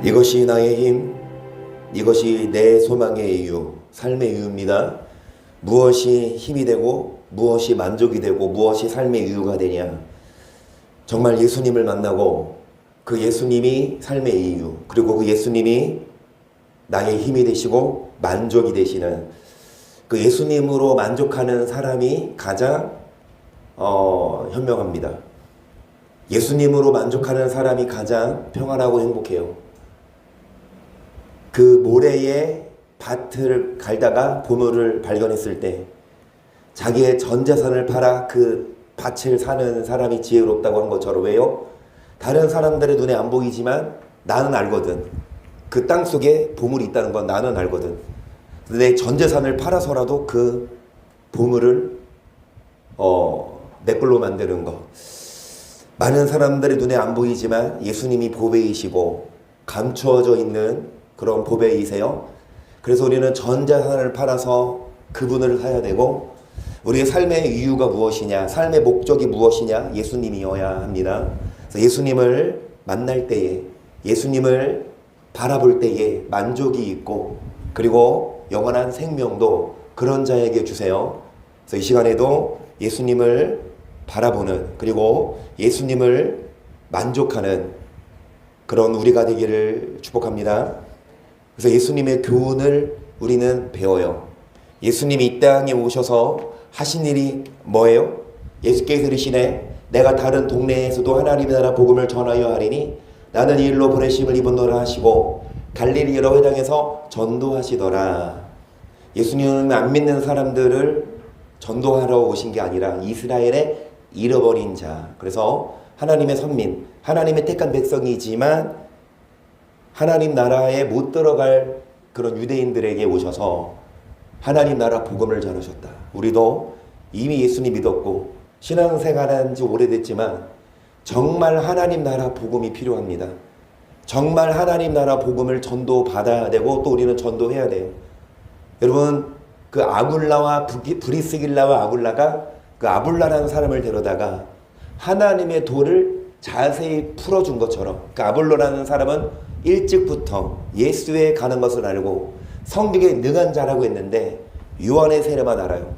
이것이 나의 힘, 이것이 내 소망의 이유, 삶의 이유입니다. 무엇이 힘이 되고 무엇이 만족이 되고 무엇이 삶의 이유가 되냐. 정말 예수님을 만나고 그 예수님이 삶의 이유, 그리고 그 예수님이 나의 힘이 되시고 만족이 되시는 그 예수님으로 만족하는 사람이 가장 현명합니다. 예수님으로 만족하는 사람이 가장 평안하고 행복해요. 그 모래에 밭을 갈다가 보물을 발견했을 때 자기의 전 재산을 팔아 그 밭을 사는 사람이 지혜롭다고 한 것처럼, 왜요? 다른 사람들의 눈에 안 보이지만 나는 알거든. 그 땅 속에 보물이 있다는 건 나는 알거든. 내 전 재산을 팔아서라도 그 보물을 내 걸로 만드는 것. 많은 사람들의 눈에 안 보이지만 예수님이 보배이시고 감추어져 있는 그런 보배이세요. 그래서 우리는 전 재산을 팔아서 그분을 사야 되고, 우리의 삶의 이유가 무엇이냐, 삶의 목적이 무엇이냐, 예수님이어야 합니다. 그래서 예수님을 만날 때에, 예수님을 바라볼 때에 만족이 있고, 그리고 영원한 생명도 그런 자에게 주세요. 그래서 이 시간에도 예수님을 바라보는, 그리고 예수님을 만족하는 그런 우리가 되기를 축복합니다. 그래서 예수님의 교훈을 우리는 배워요. 예수님이 이 땅에 오셔서 하신 일이 뭐예요? 예수께서 이르시되 내가 다른 동네에서도 하나님의 나라 복음을 전하여 하리니 나는 이 일로 보내심을 입었노라 하시고 갈릴리 여러 회당에서 전도하시더라. 예수님은 안 믿는 사람들을 전도하러 오신 게 아니라 이스라엘의 잃어버린 자, 그래서 하나님의 선민, 하나님의 택한 백성이지만 하나님 나라에 못 들어갈 그런 유대인들에게 오셔서 하나님 나라 복음을 전하셨다. 우리도 이미 예수님 믿었고 신앙생활한 지 오래됐지만 정말 하나님 나라 복음이 필요합니다. 정말 하나님 나라 복음을 전도받아야 되고 또 우리는 전도해야 돼요. 여러분, 그 아굴라와 브리스길라와 아굴라가 그 아불라라는 사람을 데려다가 하나님의 도를 자세히 풀어준 것처럼, 그 아볼로라는 사람은 일찍부터 예수에 가는 것을 알고 성경에 능한 자라고 했는데 유언의 세례만 알아요.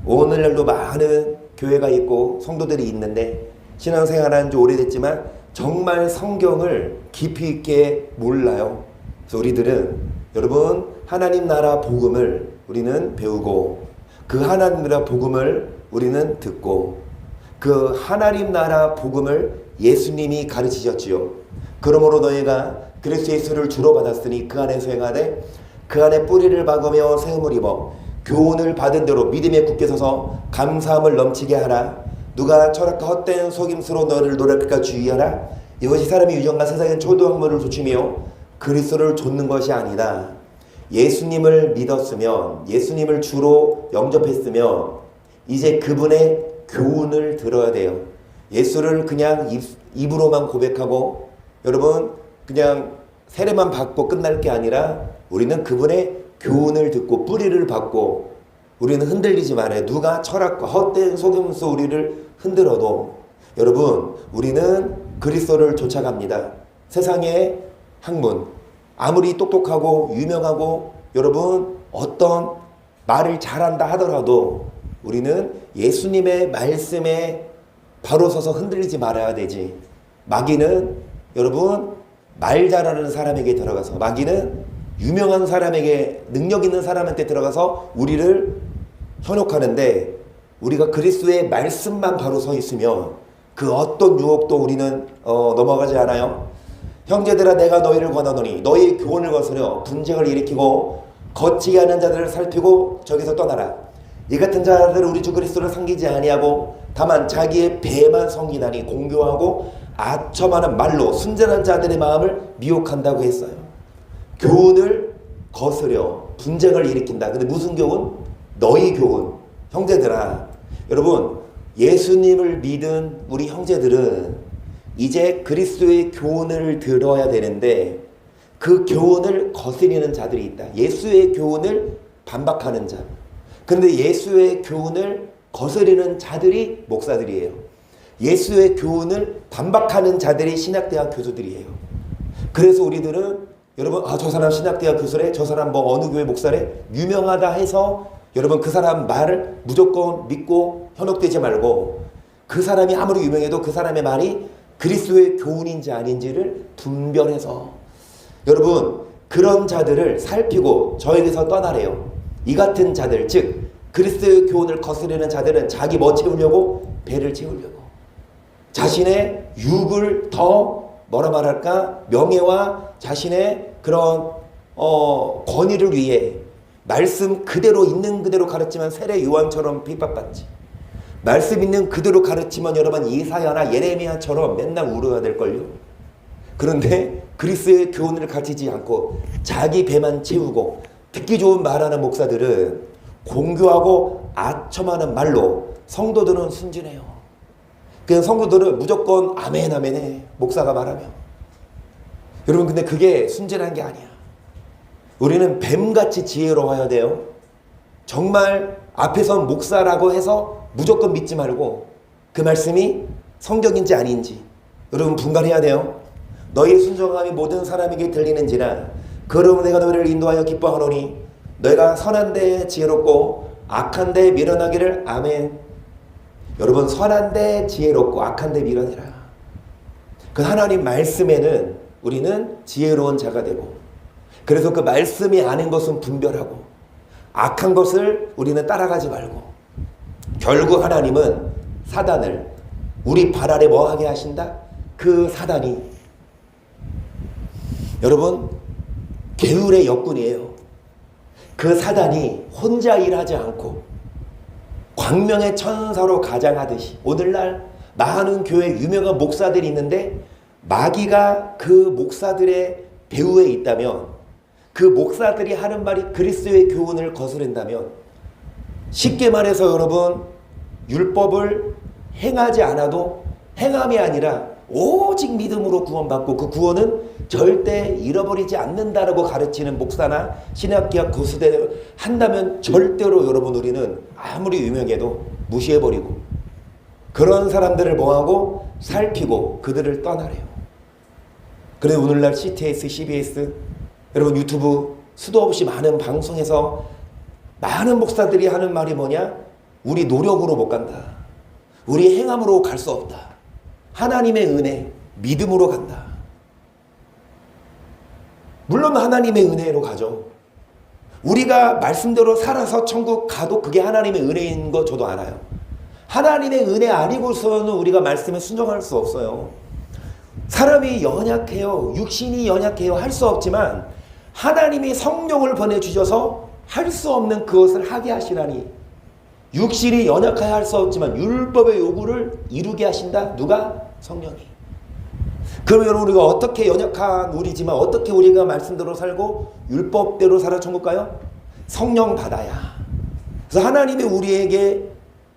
오늘날도 많은 교회가 있고 성도들이 있는데 신앙생활한 지 오래됐지만 정말 성경을 깊이 있게 몰라요. 그래서 우리들은, 여러분, 하나님 나라 복음을 우리는 배우고 그 하나님 나라 복음을 우리는 듣고 그 하나님 나라 복음을 예수님이 가르치셨지요. 그러므로 너희가 그리스도 예수를 주로 받았으니 그 안에서 행하되 그 안에 뿌리를 박으며 세움을 입어 교훈을 받은 대로 믿음에 굳게 서서 감사함을 넘치게 하라. 누가 철학과 헛된 속임수로 너를 노략할까 주의하라. 이것이 사람이 유정한 세상의 초도학문을 조치며 그리스도를 좇는 것이 아니다. 예수님을 믿었으면, 예수님을 주로 영접했으면 이제 그분의 교훈을 들어야 돼요. 예수를 그냥 입으로만 고백하고 여러분 그냥 세례만 받고 끝날 게 아니라 우리는 그분의 교훈을 듣고 뿌리를 받고 우리는 흔들리지 말아요. 누가 철학과 헛된 속임수 우리를 흔들어도 여러분 우리는 그리스도를 쫓아갑니다. 세상의 학문 아무리 똑똑하고 유명하고 여러분 어떤 말을 잘한다 하더라도 우리는 예수님의 말씀에 바로 서서 흔들리지 말아야 되지. 마귀는 여러분 말 잘하는 사람에게 들어가서, 마귀는 유명한 사람에게, 능력 있는 사람한테 들어가서 우리를 현혹하는데 우리가 그리스도의 말씀만 바로 서 있으면 그 어떤 유혹도 우리는 넘어가지 않아요. 형제들아 내가 너희를 권하노니 너희의 교훈을 거스려 분쟁을 일으키고 거치게 하는 자들을 살피고 저기서 떠나라. 이 같은 자들은 우리 주 그리스도를 섬기지 아니하고 다만 자기의 배만 섬기나니 공교하고 아첨하는 말로 순전한 자들의 마음을 미혹한다고 했어요. 교훈을 거스려 분쟁을 일으킨다. 근데 무슨 교훈? 너희 교훈. 형제들아, 여러분 예수님을 믿은 우리 형제들은 이제 그리스도의 교훈을 들어야 되는데 그 교훈을 거스리는 자들이 있다. 예수의 교훈을 반박하는 자. 그런데 예수의 교훈을 거스리는 자들이 목사들이에요. 예수의 교훈을 반박하는 자들이 신학대학 교수들이에요. 그래서 우리들은 여러분 저 사람 신학대학 교수래, 저 사람 뭐 어느 교회 목사래, 유명하다 해서 여러분 그 사람 말을 무조건 믿고 현혹되지 말고, 그 사람이 아무리 유명해도 그 사람의 말이 그리스도의 교훈인지 아닌지를 분별해서 여러분 그런 자들을 살피고 저에게서 떠나래요. 이 같은 자들, 즉 그리스도의 교훈을 거스르는 자들은 자기 뭐 채우려고? 배를 채우려고, 자신의 육을 더 뭐라 말할까? 명예와 자신의 그런 권위를 위해 말씀 그대로 있는 그대로 가르치면 세례 요한처럼 핍박받지, 말씀 있는 그대로 가르치면 여러분 이사야나 예레미야처럼 맨날 울어야 될걸요. 그런데 그리스도의 교훈을 가르치지 않고 자기 배만 채우고 듣기 좋은 말하는 목사들은 공교하고 아첨하는 말로 성도들은 순진해요. 그래서 성도들은 무조건 아멘 아멘해, 목사가 말하면. 여러분 근데 그게 순진한 게 아니야. 우리는 뱀같이 지혜로워야 돼요. 정말 앞에선 목사라고 해서 무조건 믿지 말고 그 말씀이 성경인지 아닌지 여러분 분간해야 돼요. 너희 순종함이 모든 사람에게 들리는지라 그러므로 내가 너희를 인도하여 기뻐하노니 너희가 선한 데 지혜롭고 악한 데 미련하기를. 아멘. 여러분 선한 데 지혜롭고 악한 데 미련해라. 그 하나님 말씀에는 우리는 지혜로운 자가 되고, 그래서 그 말씀이 아닌 것은 분별하고 악한 것을 우리는 따라가지 말고, 결국 하나님은 사단을 우리 발 아래 뭐하게 하신다? 그 사단이 여러분 게으르의 역군이에요. 그 사단이 혼자 일하지 않고 광명의 천사로 가장하듯이 오늘날 많은 교회 유명한 목사들이 있는데 마귀가 그 목사들의 배후에 있다면, 그 목사들이 하는 말이 그리스도의 교훈을 거스른다면, 쉽게 말해서 여러분 율법을 행하지 않아도 행함이 아니라 오직 믿음으로 구원받고 그 구원은 절대 잃어버리지 않는다라고 가르치는 목사나 신학교학 교수들 한다면 절대로 여러분 우리는 아무리 유명해도 무시해버리고 그런 사람들을 뭐하고 살피고 그들을 떠나래요. 그래서 오늘날 CTS, CBS 여러분 유튜브 수도 없이 많은 방송에서 많은 목사들이 하는 말이 뭐냐? 우리 노력으로 못 간다. 우리 행함으로 갈 수 없다. 하나님의 은혜, 믿음으로 간다. 물론 하나님의 은혜로 가죠. 우리가 말씀대로 살아서 천국 가도 그게 하나님의 은혜인 거 저도 알아요. 하나님의 은혜 아니고서는 우리가 말씀에 순종할 수 없어요. 사람이 연약해요. 육신이 연약해요. 할 수 없지만 하나님이 성령을 보내주셔서 할 수 없는 그것을 하게 하시라니. 육신이 연약하여 할 수 없지만 율법의 요구를 이루게 하신다. 누가? 성령이. 그러면 여러분 우리가 어떻게 연약한 우리지만 어떻게 우리가 말씀대로 살고 율법대로 살아 천국 가요? 성령 받아야. 그래서 하나님이 우리에게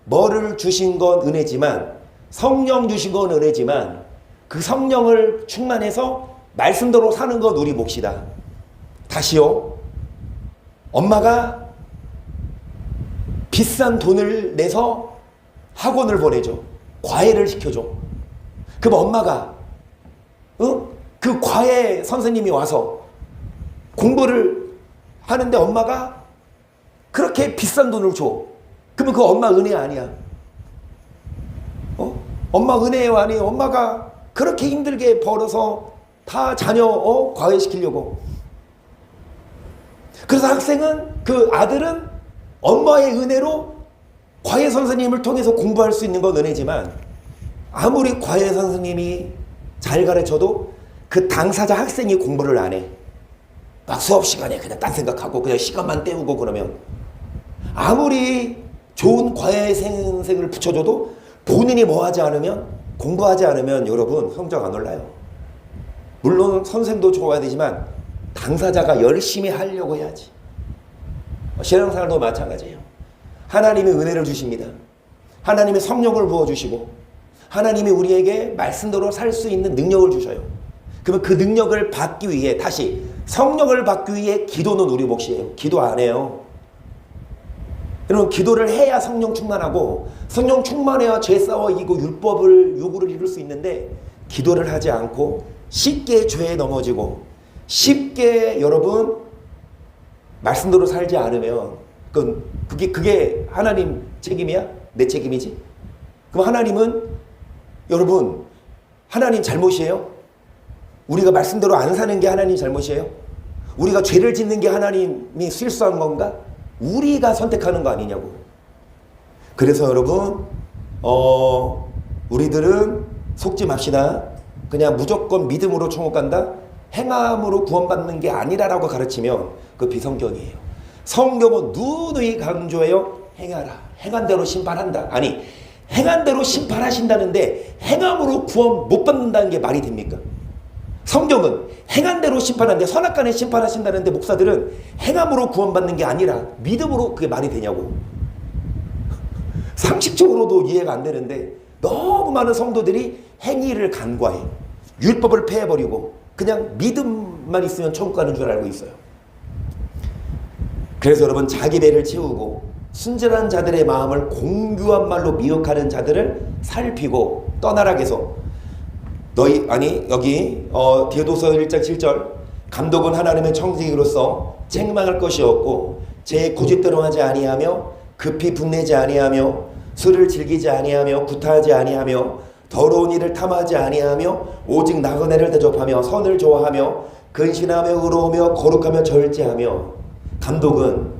뭐를 주신 건 은혜지만, 성령 주신 건 은혜지만 그 성령을 충만해서 말씀대로 사는 건 우리 몫이다. 다시요. 엄마가 비싼 돈을 내서 학원을 보내줘. 과외를 시켜줘. 그럼 엄마가 그 과외 선생님이 와서 공부를 하는데 엄마가 그렇게 비싼 돈을 줘. 그러면 그 엄마 은혜 아니야? 엄마 은혜 아니에요? 엄마가 그렇게 힘들게 벌어서 다 자녀 과외시키려고. 그래서 학생은, 그 아들은 엄마의 은혜로 과외 선생님을 통해서 공부할 수 있는 건 은혜지만 아무리 과외 선생님이 잘 가르쳐도 그 당사자 학생이 공부를 안 해. 막 수업 시간에 그냥 딴 생각하고 그냥 시간만 때우고 그러면 아무리 좋은 과외 선생을 붙여줘도 본인이 뭐 하지 않으면, 공부하지 않으면 여러분 성적 안 올라요. 물론 선생도 좋아야 되지만 당사자가 열심히 하려고 해야지. 신앙생활도 마찬가지예요. 하나님이 은혜를 주십니다. 하나님의 성령을 부어주시고 하나님이 우리에게 말씀대로 살 수 있는 능력을 주셔요. 그러면 그 능력을 받기 위해, 다시 성령을 받기 위해 기도는 우리 몫이에요. 기도 안 해요. 여러분 기도를 해야 성령 충만하고, 성령 충만해야 죄 싸워 이기고 율법을 요구를 이룰 수 있는데 기도를 하지 않고 쉽게 죄에 넘어지고 쉽게 여러분 말씀대로 살지 않으면 그게 하나님 책임이야? 내 책임이지? 그럼 하나님은 여러분 하나님 잘못이에요? 우리가 말씀대로 안 사는 게 하나님 잘못이에요? 우리가 죄를 짓는 게 하나님이 실수한 건가? 우리가 선택하는 거 아니냐고. 그래서 여러분 우리들은 속지 맙시다. 그냥 무조건 믿음으로 천국 간다? 행함으로 구원받는 게 아니라라고 가르치면 그 비성경이에요. 성경은 누누이 강조해요. 행하라. 행한 대로 심판한다. 아니 행한 대로 심판하신다는데 행함으로 구원 못 받는다는 게 말이 됩니까? 성경은 행한 대로 심판하는데 선악간에 심판하신다는데 목사들은 행함으로 구원받는 게 아니라 믿음으로 그게 말이 되냐고. 상식적으로도 이해가 안 되는데 너무 많은 성도들이 행위를 간과해. 율법을 폐해버리고 그냥 믿음만 있으면 천국 가는 줄 알고 있어요. 그래서 여러분 자기 배를 채우고 순전한 자들의 마음을 공교한 말로 미혹하는 자들을 살피고 떠나라게서 여기 디도서 1장 7절 감독은 하나님의 청지기로서 책망할 것이 없고 제 고집대로 하지 아니하며 급히 분내지 아니하며 술을 즐기지 아니하며 구타하지 아니하며 더러운 일을 탐하지 아니하며 오직 나그네를 대접하며 선을 좋아하며 근신하며 의로우며 거룩하며 절제하며. 감독은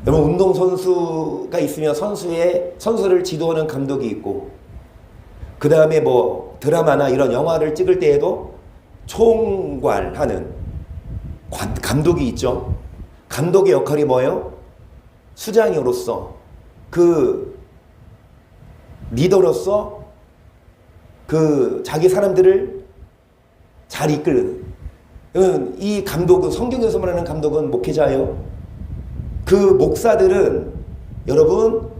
여러분 운동선수가 있으면 선수를 지도하는 감독이 있고 그 다음에 뭐 드라마나 이런 영화를 찍을 때에도 총괄하는 감독이 있죠. 감독의 역할이 뭐예요? 수장으로서 그 리더로서 그 자기 사람들을 잘 이끄는 이 감독은 성경에서 말하는 감독은 목회자예요. 그 목사들은 여러분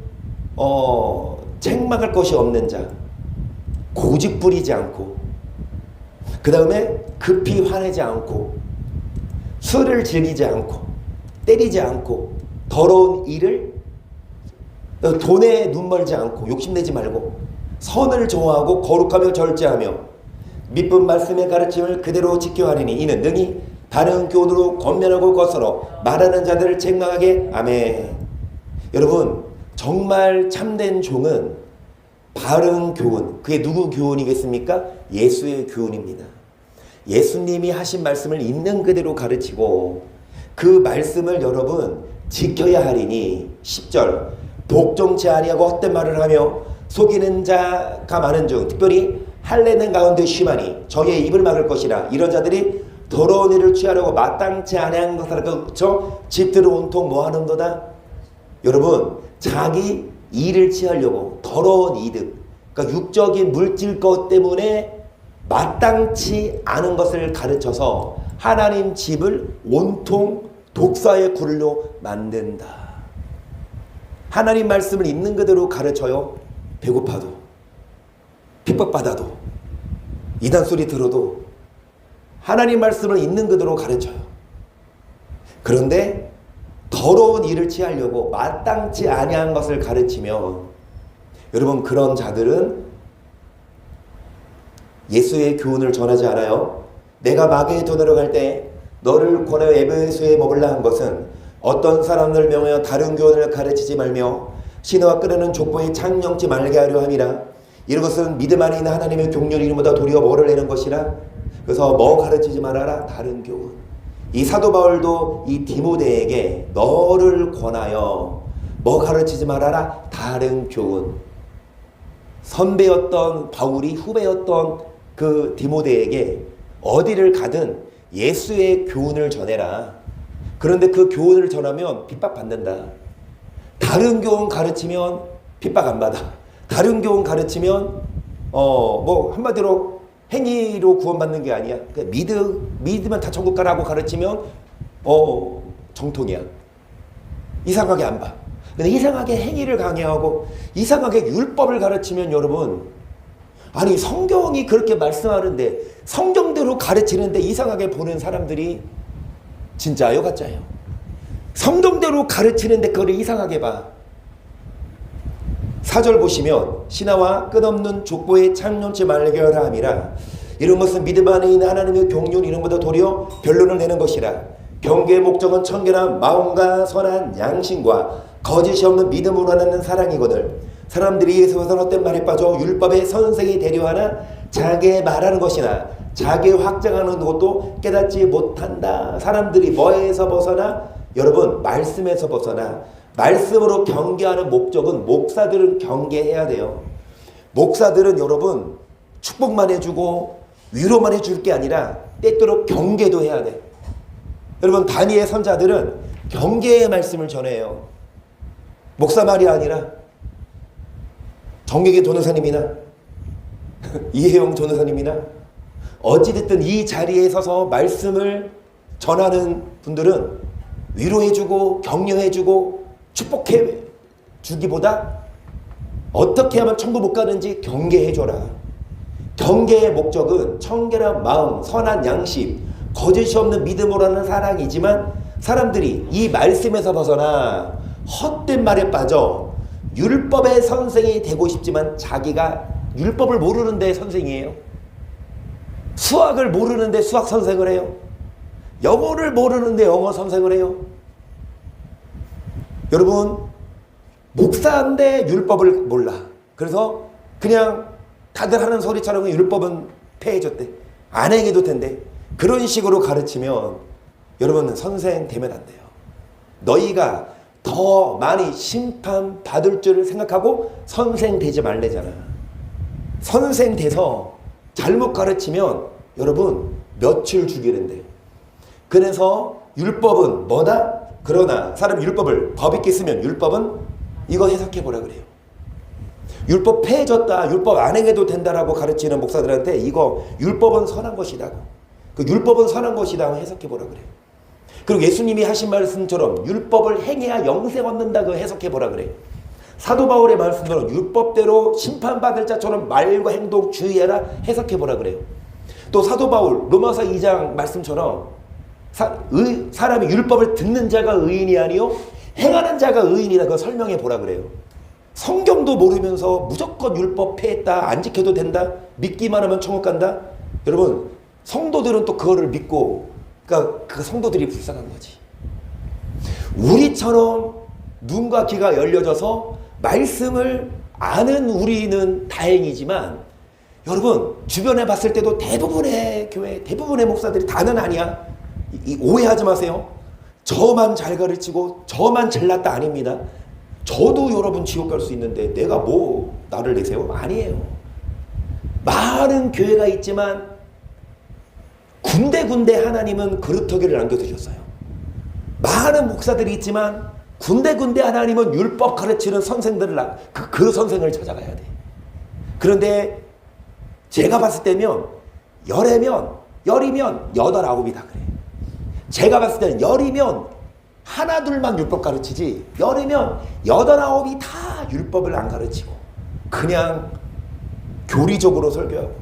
책망할 것이 없는 자, 고집 부리지 않고 그 다음에 급히 화내지 않고 술을 즐기지 않고 때리지 않고 더러운 일을 돈에 눈 멀지 않고 욕심내지 말고 선을 좋아하고 거룩하며 절제하며 믿음 말씀의 가르침을 그대로 지켜하리니 이는 능히 다른 교훈으로 권면하고 거스러 말하는 자들을 책망하게. 아멘. 여러분 정말 참된 종은 바른 교훈, 그게 누구 교훈이겠습니까? 예수의 교훈입니다. 예수님이 하신 말씀을 있는 그대로 가르치고 그 말씀을 여러분 지켜야 하리니 10절 복종치 아니하고 헛된 말을 하며 속이는 자가 많은 중 특별히 할례는 가운데 심하니 저의 입을 막을 것이라. 이런 자들이 더러운 일을 취하려고 마땅치 아니한 것을 그쳐 집들을 온통 모아놓는도다. 여러분 자기 일을 취하려고 더러운 이득, 그러니까 육적인 물질 것 때문에 마땅치 않은 것을 가르쳐서 하나님 집을 온통 독사의 굴로 만든다. 하나님 말씀을 있는 그대로 가르쳐요. 배고파도 핍박받아도 이단 소리 들어도 하나님 말씀을 있는 그대로 가르쳐요. 그런데 더러운 일을 취하려고 마땅치 아니한 것을 가르치면 여러분 그런 자들은 예수의 교훈을 전하지 않아요. 내가 마귀의 돈으로 갈 때 너를 권하여 에베소에 머물라 한 것은 어떤 사람을 명하여 다른 교훈을 가르치지 말며 신화와 끄르는 족보에 창령치 말게 하려 함이라. 이런 것은 믿음 안에 있는 하나님의 경륜 이름보다 도리어 뭐를 내는 것이라. 그래서 뭐 가르치지 말아라? 다른 교훈. 이 사도 바울도 이 디모데에게 너를 권하여 뭐 가르치지 말아라? 다른 교훈. 선배였던 바울이 후배였던 그 디모데에게 어디를 가든 예수의 교훈을 전해라. 그런데 그 교훈을 전하면 핍박받는다. 다른 교훈 가르치면 핍박 안 받아. 다른 교훈 가르치면 뭐 한마디로 행위로 구원받는 게 아니야. 그러니까 믿으면 다 천국 가라고 가르치면 정통이야. 이상하게 안 봐. 근데 이상하게 행위를 강요하고 이상하게 율법을 가르치면 여러분 아니 성경이 그렇게 말씀하는데 성경대로 가르치는데 이상하게 보는 사람들이 진짜요 가짜요? 성경대로 가르치는데 그걸 이상하게 봐. 4절 보시면 신하와 끝없는 족보에 창론치 말게 하라 함이라. 이런 것은 믿음 안에 있는 하나님의 경륜 이름보다 도리어 변론을 내는 것이라. 경계의 목적은 청결한 마음과 선한 양심과 거짓이 없는 믿음으로 하는 사랑이거늘. 사람들이 예수에서 헛된 말에 빠져 율법의 선생이 되려 하나 자기의 말하는 것이나 자기 확장하는 것도 깨닫지 못한다. 사람들이 뭐에서 벗어나? 여러분, 말씀에서 벗어나. 말씀으로 경계하는 목적은 목사들은 경계해야 돼요. 목사들은 여러분 축복만 해주고 위로만 해줄 게 아니라 때때로 경계도 해야 돼. 여러분, 다니엘 선자들은 경계의 말씀을 전해요. 목사 말이 아니라 정객의 전도사님이나 이혜영 전도사님이나 어찌됐든 이 자리에 서서 말씀을 전하는 분들은 위로해주고 격려해주고 축복해 주기보다 어떻게 하면 천국 못 가는지 경계해줘라. 경계의 목적은 청결한 마음, 선한 양심, 거짓이 없는 믿음으로 하는 사랑이지만 사람들이 이 말씀에서 벗어나 헛된 말에 빠져 율법의 선생이 되고 싶지만 자기가 율법을 모르는데 선생이에요. 수학을 모르는데 수학 선생을 해요. 영어를 모르는데 영어 선생을 해요. 여러분, 목사인데 율법을 몰라. 그래서 그냥 다들 하는 소리처럼 율법은 폐해졌대. 안 행해도 된대. 그런 식으로 가르치면 여러분은 선생 되면 안 돼요. 너희가 더 많이 심판받을 줄을 생각하고 선생 되지 말래잖아. 선생 돼서 잘못 가르치면 여러분 며칠 죽이는데. 그래서 율법은 뭐다? 그러나 사람 율법을 법 있게 쓰면 율법은 이거 해석해 보라 그래요. 율법 폐해졌다, 율법 안 행해도 된다라고 가르치는 목사들한테 이거 율법은 선한 것이다. 그 율법은 선한 것이다 해석해 보라 그래요. 그리고 예수님이 하신 말씀처럼 율법을 행해야 영생 얻는다 그 해석해 보라 그래요. 사도 바울의 말씀처럼 율법대로 심판받을 자처럼 말과 행동 주의해라 해석해 보라 그래요. 또 사도 바울 로마서 2장 말씀처럼 사람이 율법을 듣는 자가 의인이 아니요 행하는 자가 의인이다 그 설명해 보라 그래요. 성경도 모르면서 무조건 율법 폐했다, 안 지켜도 된다, 믿기만 하면 천국 간다. 여러분, 성도들은 또 그거를 믿고, 그러니까 그 성도들이 불쌍한 거지. 우리처럼 눈과 귀가 열려져서 말씀을 아는 우리는 다행이지만, 여러분 주변에 봤을 때도 대부분의 교회, 대부분의 목사들이 다는 아니야. 오해하지 마세요. 저만 잘 가르치고 저만 잘났다 아닙니다. 저도 여러분 지옥 갈 수 있는데 내가 뭐 나를 내세요? 아니에요. 많은 교회가 있지만 군데군데 하나님은 그루터기를 남겨두셨어요. 많은 목사들이 있지만 군데군데 하나님은 율법 가르치는 선생들을 그 선생을 찾아가야 돼. 그런데 제가 봤을 때면 열이면 8, 9이다 그래. 제가 봤을 때는 열이면 하나 둘만 율법 가르치지 열이면 8, 9이 다 율법을 안 가르치고 그냥 교리적으로 설교하고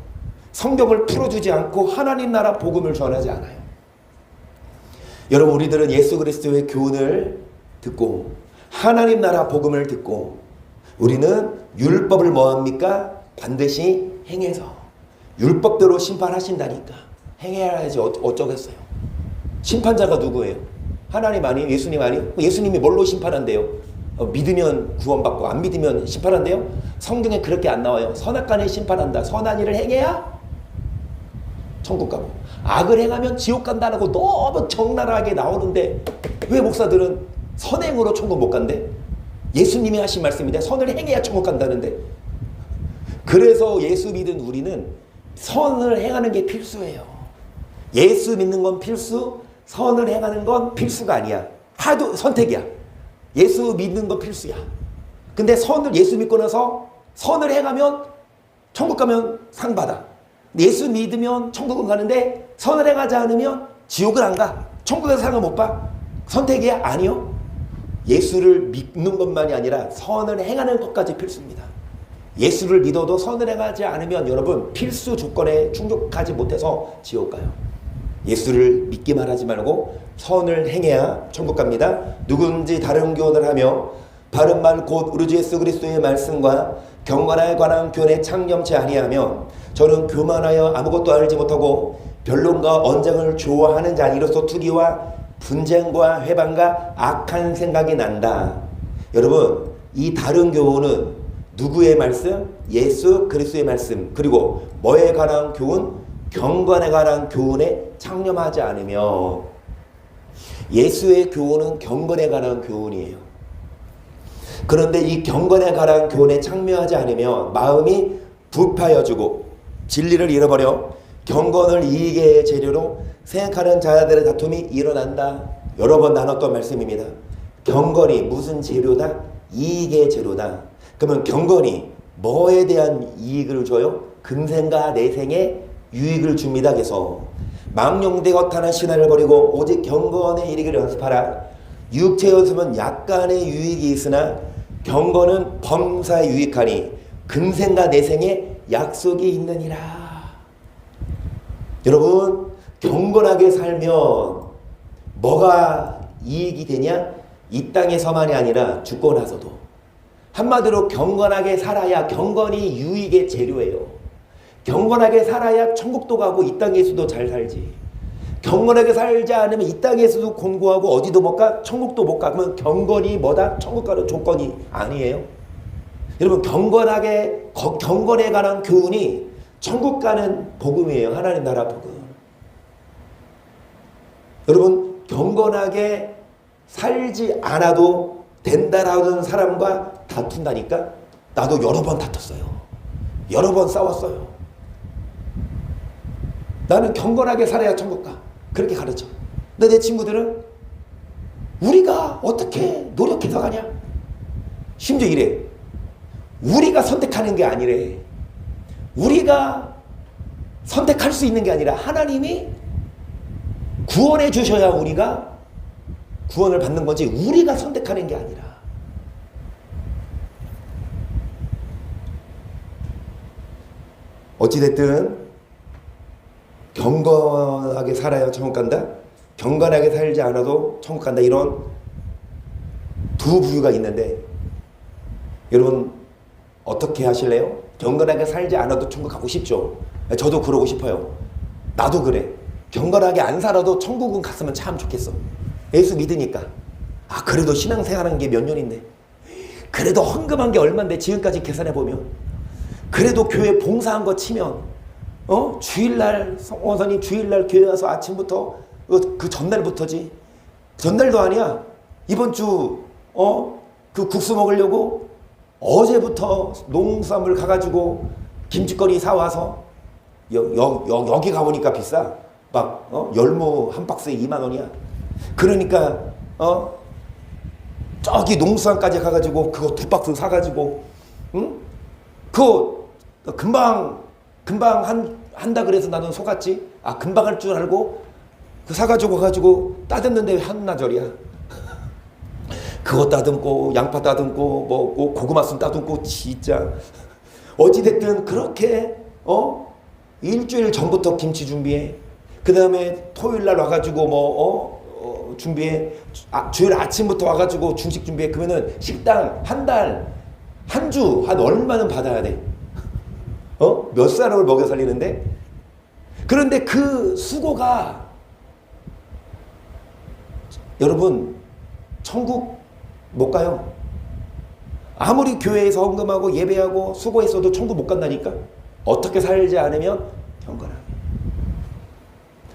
성경을 풀어주지 않고 하나님 나라 복음을 전하지 않아요. 여러분, 우리들은 예수 그리스도의 교훈을 듣고 하나님 나라 복음을 듣고 우리는 율법을 뭐합니까? 반드시 행해서 율법대로 심판하신다니까 행해야지 어쩌겠어요. 심판자가 누구예요? 하나님 아니에요? 예수님 아니에요? 예수님이 뭘로 심판한대요? 믿으면 구원받고 안 믿으면 심판한대요? 성경에 그렇게 안 나와요. 선악간에 심판한다. 선한 일을 행해야 천국 가고 악을 행하면 지옥 간다라고 너무 적나라하게 나오는데 왜 목사들은 선행으로 천국 못 간대? 예수님이 하신 말씀인데 선을 행해야 천국 간다는데. 그래서 예수 믿은 우리는 선을 행하는 게 필수예요. 예수 믿는 건 필수, 선을 행하는 건 필수가 아니야. 하도 선택이야. 예수 믿는 건 필수야. 근데 예수 믿고 나서 선을 행하면 천국 가면 상 받아. 예수 믿으면 천국은 가는데 선을 행하지 않으면 지옥을 안 가. 천국에서 상을 못 봐. 선택이야? 아니요. 예수를 믿는 것만이 아니라 선을 행하는 것까지 필수입니다. 예수를 믿어도 선을 행하지 않으면 여러분 필수 조건에 충족하지 못해서 지옥 가요. 예수를 믿기만 하지 말고 선을 행해야 천국 갑니다. 누군지 다른 교훈을 하며 바른 말 곧 우리 주 예수 그리스도의 말씀과 경건에 관한 교훈에 창념치 아니하면 저는 교만하여 아무것도 알지 못하고 변론과 언쟁을 좋아하는 자, 이로써 투기와 분쟁과 회방과 악한 생각이 난다. 여러분, 이 다른 교훈은 누구의 말씀? 예수 그리스도의 말씀. 그리고 뭐에 관한 교훈? 경건에 관한 교훈에 창념하지 않으면, 예수의 교훈은 경건에 관한 교훈이에요. 그런데 이 경건에 관한 교훈에 참여하지 않으면 마음이 불파여지고 진리를 잃어버려 경건을 이익의 재료로 생각하는 자들의 다툼이 일어난다. 여러 번 나눴던 말씀입니다. 경건이 무슨 재료다? 이익의 재료다. 그러면 경건이 뭐에 대한 이익을 줘요? 금생과 내생에 유익을 줍니다. 그래서 망령되 헛하는 신화를 버리고 오직 경건의 이익을 연습하라. 육체 연습은 약간의 유익이 있으나 경건은 범사에 유익하니 금생과 내생에 약속이 있느니라. 여러분, 경건하게 살면 뭐가 이익이 되냐? 이 땅에서만이 아니라 죽고 나서도. 한마디로 경건하게 살아야 경건이 유익의 재료예요. 경건하게 살아야 천국도 가고 이 땅에서도 잘 살지. 경건하게 살지 않으면 이 땅에서도 곤고하고 어디도 못 가, 천국도 못 가. 그러면 경건이 뭐다? 천국 가는 조건이 아니에요. 여러분, 경건에 관한 교훈이 천국 가는 복음이에요. 하나님 나라 복음. 여러분, 경건하게 살지 않아도 된다라는 사람과 다툰다니까? 나도 여러 번 다퉜어요. 여러 번 싸웠어요. 나는 경건하게 살아야 천국 가. 그렇게 가르쳐. 근데 내 친구들은 우리가 어떻게 노력해서 가냐? 심지어 이래. 우리가 선택하는 게 아니래. 우리가 선택할 수 있는 게 아니라 하나님이 구원해 주셔야 우리가 구원을 받는 거지, 우리가 선택하는 게 아니라. 어찌됐든 경건하게 살아야 천국 간다, 경건하게 살지 않아도 천국 간다, 이런 두 부류가 있는데, 여러분 어떻게 하실래요? 경건하게 살지 않아도 천국 가고 싶죠? 저도 그러고 싶어요. 나도 그래. 경건하게 안 살아도 천국은 갔으면 참 좋겠어. 예수 믿으니까. 아, 그래도 신앙생활한 게 몇 년인데, 그래도 헌금한 게 얼만데 지금까지 계산해보면, 그래도 교회 봉사한 거 치면, 주일날 성원사님 주일날 교회 와서 아침부터 그 전날부터지, 전날도 아니야, 이번 주 그 국수 먹으려고 어제부터 농수산물 가가지고 김치거리 사와서 여기 가보니까 비싸. 막 열무 한 박스에 2만 원이야. 그러니까 저기 농수산까지 가가지고 그거 2박스 사가지고, 응? 그거 금방 한다 그래서 나는 속았지. 아, 금방 할 줄 알고 그 사가지고 가가지고 따듬는데 한나절이야. 그거 따듬고 양파 따듬고 뭐 고구마 순 따듬고, 진짜 어찌됐든 그렇게 일주일 전부터 김치 준비해. 그 다음에 토요일날 와가지고 준비해. 주일 아침부터 와가지고 중식 준비해. 그러면은 식당 한 달, 한 주, 한 얼마는 받아야 돼? 몇 사람을 먹여 살리는데? 그런데 그 수고가, 여러분, 천국 못 가요. 아무리 교회에서 헌금하고 예배하고 수고했어도 천국 못 간다니까? 어떻게 살지 않으면 경건하게.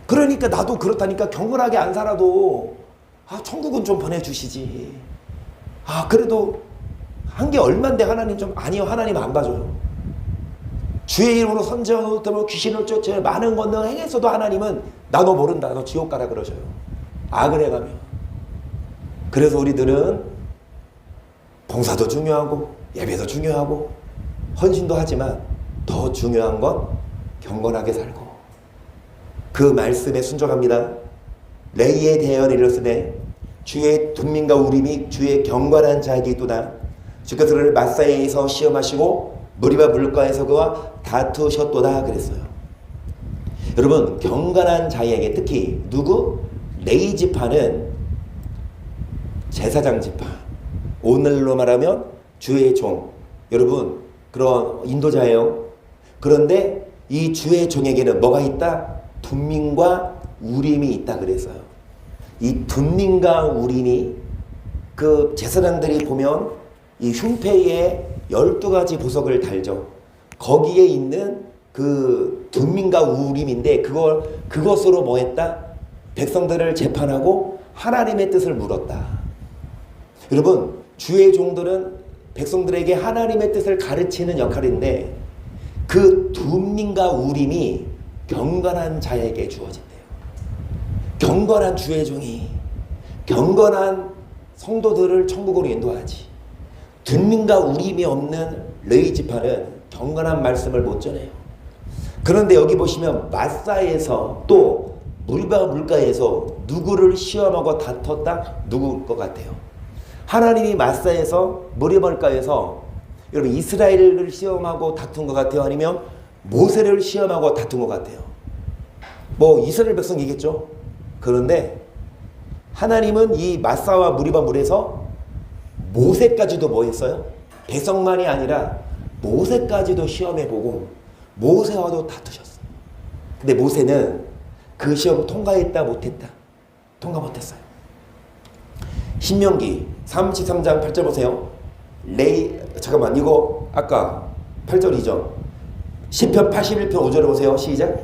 그러니까 나도 그렇다니까. 경건하게 안 살아도 천국은 좀 보내주시지. 그래도 한 게 얼만데 하나님 좀, 아니요, 하나님 안 봐줘요. 주의 이름으로 선지어놓고 귀신을 쫓아 많은 권능 행했어도 하나님은 나 너 모른다, 너 지옥 가라 그러셔요. 악을 해가면. 그래서 우리들은 봉사도 중요하고 예배도 중요하고 헌신도 하지만 더 중요한 건 경건하게 살고, 그 말씀에 순종합니다. 레이에 대하여 이르시되 주의 둔민과 우림이 주의 경건한 자이기도다. 주께서 그를 마사에서 시험하시고 무리바 물가에서 그와 다투셨도다 그랬어요. 여러분, 경건한 자에게, 특히 누구? 레이 지파는 제사장 지파, 오늘로 말하면 주의 종, 여러분 그런 인도자예요. 그런데 이 주의 종에게는 뭐가 있다? 둠밈과 우림이 있다 그랬어요. 이 둠밈과 우림이 그 제사장들이 보면 이 흉패에 12가지 보석을 달죠. 거기에 있는 그 둠밈과 우림인데 그것으로 뭐 했다? 백성들을 재판하고 하나님의 뜻을 물었다. 여러분, 주의 종들은 백성들에게 하나님의 뜻을 가르치는 역할인데 그 둠밈과 우림이 경건한 자에게 주어진대요. 경건한 주의 종이 경건한 성도들을 천국으로 인도하지. 둠밈과 우림이 없는 레위 지파는 경건한 말씀을 못 전해요. 그런데 여기 보시면 마사에서 또 무리바 물가에서 누구를 시험하고 다퉜다? 누구일 것 같아요? 하나님이 마사에서 무리바 물가에서 여러분 이스라엘을 시험하고 다툰 것 같아요? 아니면 모세를 시험하고 다툰 것 같아요? 뭐 이스라엘 백성이겠죠. 그런데 하나님은 이 마사와 무리바 물에서 모세까지도 뭐 했어요? 백성만이 아니라 모세까지도 시험해보고 모세와도 다투셨어요. 근데 모세는 그 시험 통과했다 못했다? 통과 못했어요. 신명기 33장 8절 보세요. 잠깐만, 이거 아까 8절이죠. 시편 81편 5절을 보세요. 시작.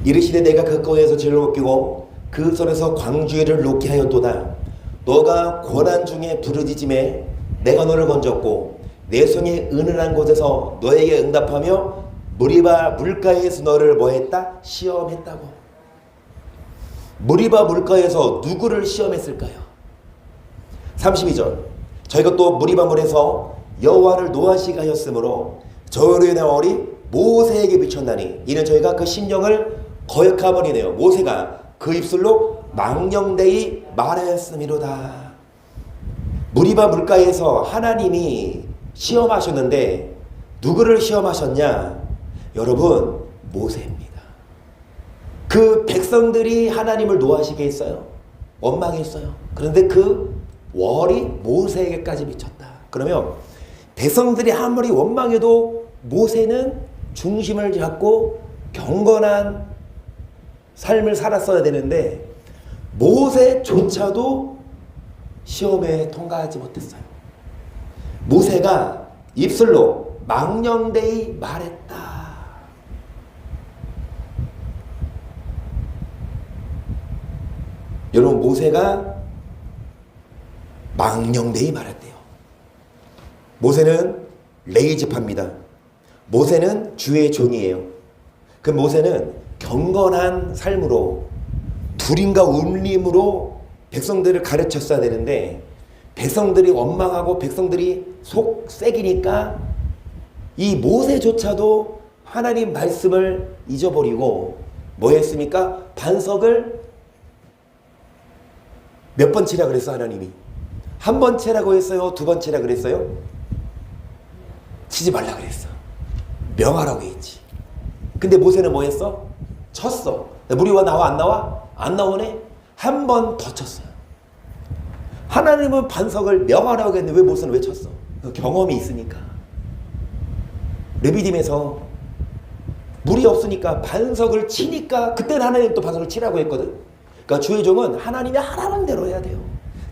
이르시되 내가 그 거에서 즐거웠기고 그 손에서 광주를 놓게 하였도다. 너가 고난 중에 부르짖음에 내가 너를 건졌고 내 손이 은은한 곳에서 너에게 응답하며 무리바 물가에서 너를 뭐했다? 시험했다고. 무리바 물가에서 누구를 시험했을까요? 32절. 저희가 또 무리바 물에서 여호와를 노하시게 하였으므로 저로 인한 얼이 모세에게 비쳤나니 이는 저희가 그 심령을 거역함이네요. 모세가 그 입술로 망령되이 말하였음이로다. 무리바 물가에서 하나님이 시험하셨는데 누구를 시험하셨냐? 여러분, 모세입니다. 그 백성들이 하나님을 노하시게 했어요. 원망했어요. 그런데 그 월이 모세에게까지 미쳤다. 그러면 백성들이 아무리 원망해도 모세는 중심을 잡고 경건한 삶을 살았어야 되는데 모세조차도 시험에 통과하지 못했어요. 모세가 입술로 망령되이 말했다. 여러분, 모세가 망령되이 말했대요. 모세는 레위 지파입니다. 모세는 주의 종이에요. 그 모세는 경건한 삶으로 두림과 울림으로 백성들을 가르쳤어야 되는데 백성들이 원망하고 백성들이 속 썩이니까 이 모세조차도 하나님 말씀을 잊어버리고 뭐 했습니까? 반석을 몇 번 치라 그랬어 하나님이? 한 번 치라고 했어요? 두 번 치라 그랬어요? 치지 말라 그랬어. 명하라고 했지. 근데 모세는 뭐 했어? 쳤어. 무리와 나와 안 나와? 안 나오네? 한 번 더 쳤어요. 하나님은 반석을 명하라고 했는데 왜 모세는 왜 쳤어? 경험이 있으니까. 레비딤에서 물이 없으니까 반석을 치니까 그때는 하나님 또 반석을 치라고 했거든. 그러니까 주의 종은 하나님이 하라는 대로 해야 돼요.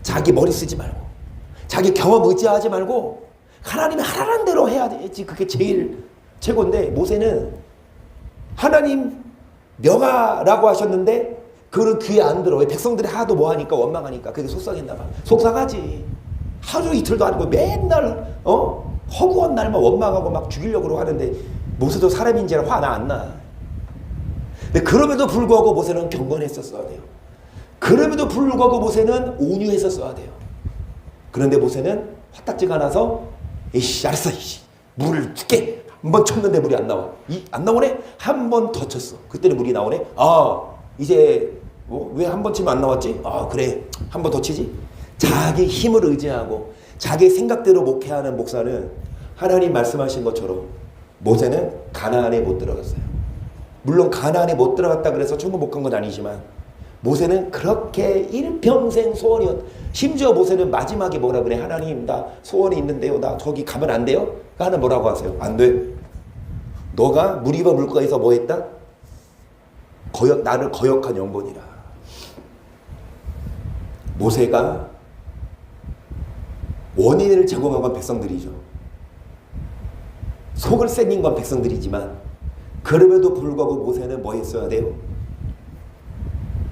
자기 머리 쓰지 말고 자기 경험 의지하지 말고 하나님이 하라는 대로 해야 되지. 그게 제일 최고인데 모세는 하나님 명하라고 하셨는데 그거는 귀에 안 들어. 왜? 백성들이 하도 뭐하니까 원망하니까 그게 속상했나 봐. 속상하지. 하루 이틀도 아니고 맨날 허구한 날만 원망하고 막 죽이려고 하는데 모세도 사람인지라 화나 안 나. 근데 그럼에도 불구하고 모세는 경건했었어야 돼요. 그럼에도 불구하고 모세는 온유했었어야 돼요. 그런데 모세는 화딱지가 나서 이씨 알았어 이씨 물을 줄게. 한 번 쳤는데 물이 안 나와. 안 나오네? 한 번 더 쳤어. 그때는 물이 나오네? 이제 왜 한 번 치면 안 나왔지? 그래. 한 번 더 치지? 자기 힘을 의지하고 자기 생각대로 목회하는 목사는 하나님 말씀하신 것처럼 모세는 가나안에 못 들어갔어요. 물론 가나안에 못 들어갔다 그래서 천국 못 간 건 아니지만 모세는 그렇게 일평생 소원이었. 심지어 모세는 마지막에 뭐라 그래? 하나님, 나 소원이 있는데요. 나 저기 가면 안 돼요? 하나님 뭐라고 하세요? 안 돼. 너가 무리바 물가에서 뭐 했다? 나를 거역한 영혼이라. 모세가 원인을 제공한 건 백성들이죠. 속을 새긴 건 백성들이지만 그럼에도 불구하고 모세는 뭐 했어야 돼요?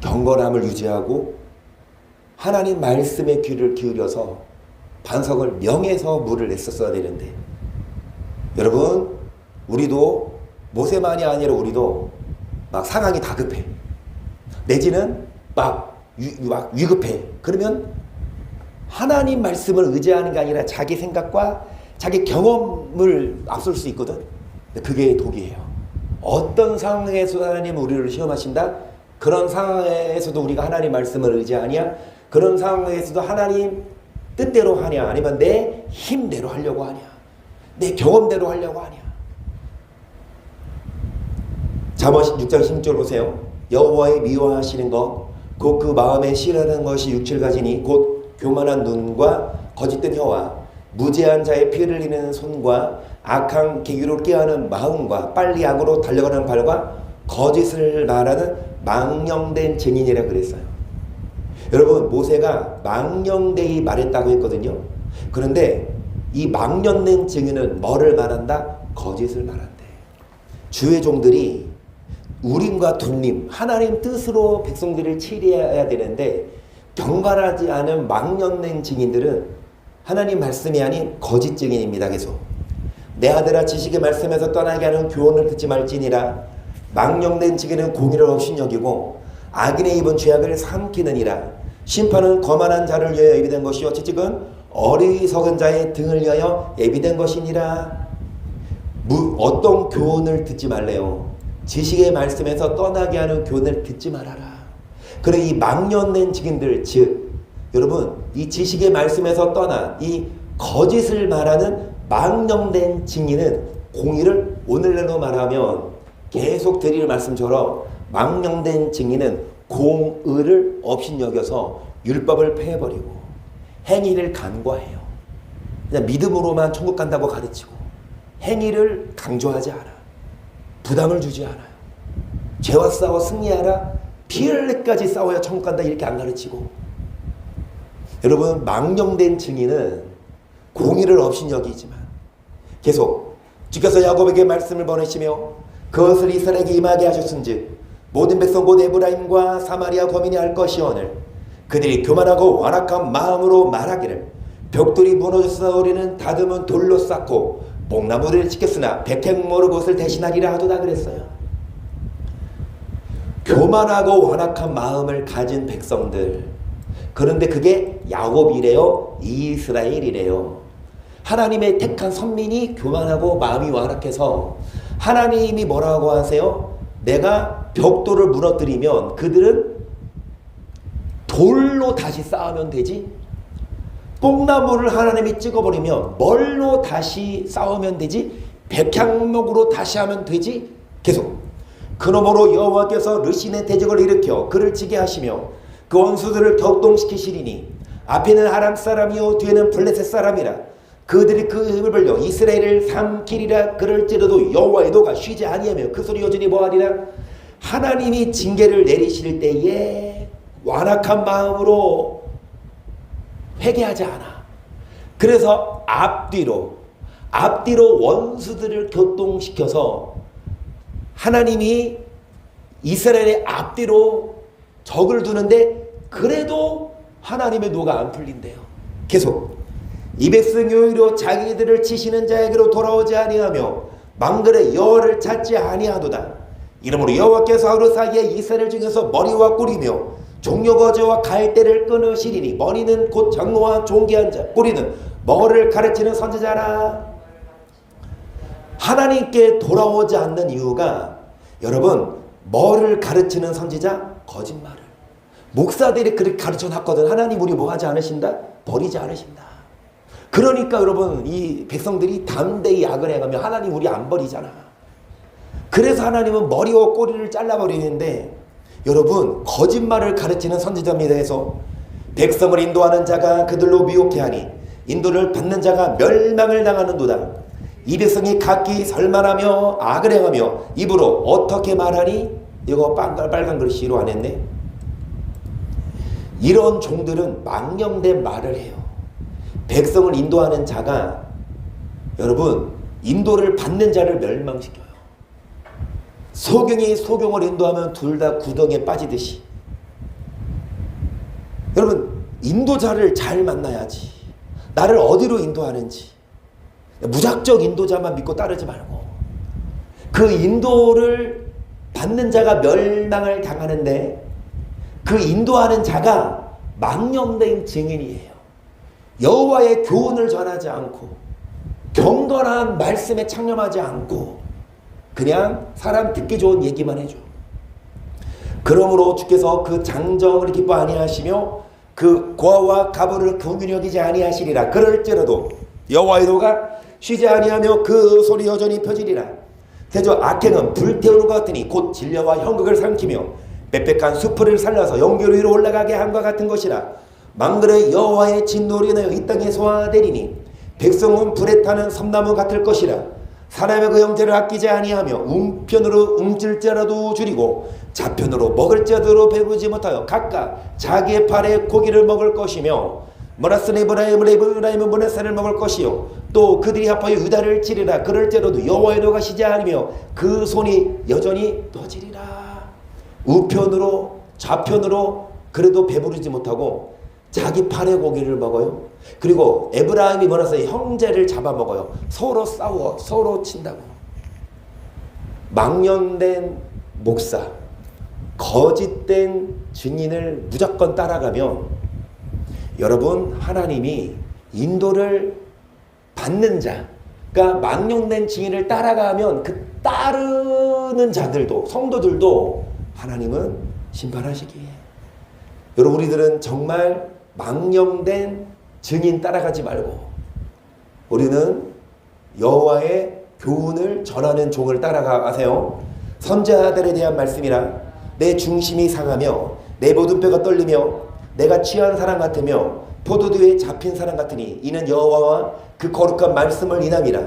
경건함을 유지하고 하나님 말씀에 귀를 기울여서 반석을 명해서 물을 냈었어야 되는데, 여러분 우리도 모세만이 아니라 우리도 막 상황이 다급해. 내지는 막 위급해. 그러면 하나님 말씀을 의지하는 게 아니라 자기 생각과 자기 경험을 앞설 수 있거든. 그게 독이에요. 어떤 상황에서 하나님은 우리를 시험하신다? 그런 상황에서도 우리가 하나님 말씀을 의지하냐? 그런 상황에서도 하나님 뜻대로 하냐? 아니면 내 힘대로 하려고 하냐? 내 경험대로 하려고 하냐? 잠언 6장 16절 보세요. 여호와의 미워하시는 것 곧 그 마음에 싫어하는 것이 육칠가지니 곧 교만한 눈과 거짓된 혀와 무죄한 자의 피를 흘리는 손과 악한 계기로 깨하는 마음과 빨리 악으로 달려가는 발과 거짓을 말하는 망령된 증인이라 그랬어요. 여러분 모세가 망령되이 말했다고 했거든요. 그런데 이 망령된 증인은 뭐를 말한다? 거짓을 말한대. 주의 종들이 우림과 둔림, 하나님 뜻으로 백성들을 치리해야 되는데 경건하지 않은 망령된 증인들은 하나님 말씀이 아닌 거짓 증인입니다. 계속 내 아들아 지식의 말씀에서 떠나게 하는 교훈을 듣지 말지니라. 망령된 증인은 공의를 없인 여기고 악인의 입은 죄악을 삼키느니라. 심판은 거만한 자를 위하여 예비된 것이요 채찍은 어리석은 자의 등을 위하여 예비된 것이니라. 어떤 교훈을 듣지 말래요? 지식의 말씀에서 떠나게 하는 교훈을 듣지 말아라. 그래 이 망령된 증인들, 즉 여러분 이 지식의 말씀에서 떠나 이 거짓을 말하는 망령된 증인은 공의를 오늘날로 말하면 계속 드릴 말씀처럼 망령된 증인은 공의를 업신여겨서 율법을 폐해버리고 행위를 간과해요. 그냥 믿음으로만 천국 간다고 가르치고 행위를 강조하지 않아. 부담을 주지 않아요. 죄와 싸워 승리하라. 피 흘릴까지 싸워야 천국 간다 이렇게 안 가르치고. 여러분 망령된 증인은 공의를 업신여기지만 계속 주께서 야곱에게 말씀을 보내시며 그것을 이스라엘에게 임하게 하셨은즉 모든 백성 곧 에브라임과 사마리아 거민이 알 것이오늘 그들이 교만하고 완악한 마음으로 말하기를 벽돌이 무너져서 우리는 다듬은 돌로 쌓고 뽕나무들을 지켰으나 백행모로 그것을 대신하리라 하도다 그랬어요. 교만하고 완악한 마음을 가진 백성들, 그런데 그게 야곱이래요? 이스라엘이래요? 하나님의 택한 선민이 교만하고 마음이 완악해서 하나님이 뭐라고 하세요? 내가 벽돌을 무너뜨리면 그들은 돌로 다시 쌓으면 되지? 뽕나무를 하나님이 찍어버리면 뭘로 다시 싸우면 되지? 백향목으로 다시 하면 되지? 계속 그러므로 여호와께서 르신의 대적을 일으켜 그를 지게 하시며 그 원수들을 격동시키시리니 앞에는 아람 사람이요 뒤에는 블레셋 사람이라. 그들이 그 힘을 벌려 이스라엘을 삼키리라. 그럴지라도 여호와의 도가 쉬지 아니하며 그 소리 여전히 뭐하리라. 하나님이 징계를 내리실 때에 완악한 마음으로 회개하지 않아. 그래서 앞뒤로 원수들을 교통시켜서 하나님이 이스라엘의 앞뒤로 적을 두는데 그래도 하나님의 노가 안 풀린대요. 계속 이 백성이 오히려 자기들을 치시는 자에게로 돌아오지 아니하며 망설여 여호와를 찾지 아니하도다. 이러므로 여호와께서 하루 사이에 이스라엘 중에서 머리와 꼬리며 종려거지와 갈대를 끊으시리니 머리는 곧 장로와 존귀한 자, 꼬리는 뭐를 가르치는 선지자라. 하나님께 돌아오지 않는 이유가 여러분 뭐를 가르치는 선지자? 거짓말을. 목사들이 그렇게 가르쳐놨거든. 하나님 우리 뭐 하지 않으신다? 버리지 않으신다. 그러니까 여러분 이 백성들이 담대히 약을 해가면 하나님 우리 안 버리잖아. 그래서 하나님은 머리와 꼬리를 잘라버리는데 여러분 거짓말을 가르치는 선지자입니다 해서 백성을 인도하는 자가 그들로 미혹해 하니 인도를 받는 자가 멸망을 당하는도다. 이 백성이 각기 설만하며 악을 행하며 입으로 어떻게 말하니? 이거 빨간 글씨로 안 했네. 이런 종들은 망령된 말을 해요. 백성을 인도하는 자가 여러분 인도를 받는 자를 멸망시켜요. 소경이 소경을 인도하면 둘 다 구덩이에 빠지듯이 여러분 인도자를 잘 만나야지. 나를 어디로 인도하는지 무작정 인도자만 믿고 따르지 말고 그 인도를 받는 자가 멸망을 당하는데 그 인도하는 자가 망령된 증인이에요. 여호와의 교훈을 전하지 않고 경건한 말씀에 창념하지 않고 그냥 사람 듣기 좋은 얘기만 해줘. 그러므로 주께서 그 장정을 기뻐 아니하시며 그 고아와 가부를 긍휼히 여기지 아니하시리라. 그럴지라도 여호와의 도가 쉬지 아니하며 그 소리 여전히 펴지리라. 대저 악행은 불태우는 것 같으니 곧 진려와 형극을 삼키며 빽빽한 수풀을 살라서 영교 위로 올라가게 함과 같은 것이라. 망들의 여호와의 진노로 인하여 이 땅에 소화되리니 백성은 불에 타는 섬나무 같을 것이라. 사람의 그 형제를 아끼지 아니하며 우편으로 움찔자라도 줄이고 좌편으로 먹을 자도 배부르지 못하여 각각 자기의 팔에 고기를 먹을 것이며 모나스는 에브라임은 모나스를 먹을 것이요 또 그들이 합하여 유다를 치리라. 그럴지라도 여호와의 도가 쉬지 않으며 그 손이 여전히 떠지리라. 우편으로 좌편으로 그래도 배부르지 못하고 자기 팔의 고기를 먹어요. 그리고 에브라임이 모나스의 형제를 잡아먹어요. 서로 싸워 서로 친다고. 망령된 목사 거짓된 증인을 무조건 따라가면 여러분 하나님이 인도를 받는 자 그러니까 망령된 증인을 따라가면 그 따르는 자들도 성도들도 하나님은 심판하시기에 여러분 우리들은 정말 망령된 증인 따라가지 말고 우리는 여호와의 교훈을 전하는 종을 따라가세요. 선지자들에 대한 말씀이라 내 중심이 상하며 내 모든 뼈가 떨리며 내가 취한 사람 같으며 포도주에 잡힌 사람 같으니 이는 여호와와 그 거룩한 말씀을 인함이라.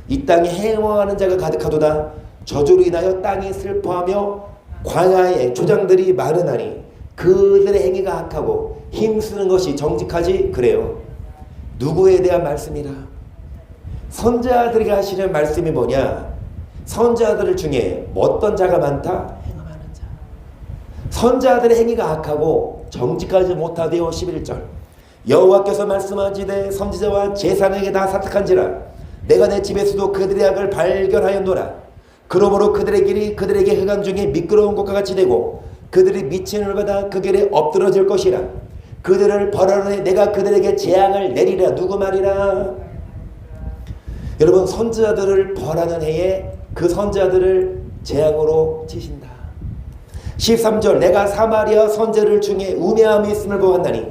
이 땅에 행하는 자가 가득하도다. 저주로 인하여 땅이 슬퍼하며 광야에 조장들이 마르나니 그들의 행위가 악하고 힘쓰는 것이 정직하지. 그래요. 누구에 대한 말씀이라? 선지자들이 하시는 말씀이 뭐냐? 선지자들 중에 어떤 자가 많다? 행함하는 자. 선지자들의 행위가 악하고 정직하지 못하되어 11절 여호와께서 말씀하시되 선지자와 제사장에게 다 사특한지라 내가 내 집에서도 그들의 악을 발견하였노라. 그러므로 그들의 길이 그들에게 흑암 중에 미끄러운 곳과 같이 되고 그들이 미친을 받아 그 길에 엎드러질 것이라. 그들을 벌하노니 내가 그들에게 재앙을 내리라. 누구 말이라? 여러분 선지자들을 벌하는 해에 그 선지자들을 재앙으로 치신다. 13절 내가 사마리아 선지자들 중에 우매함이 있음을 보았나니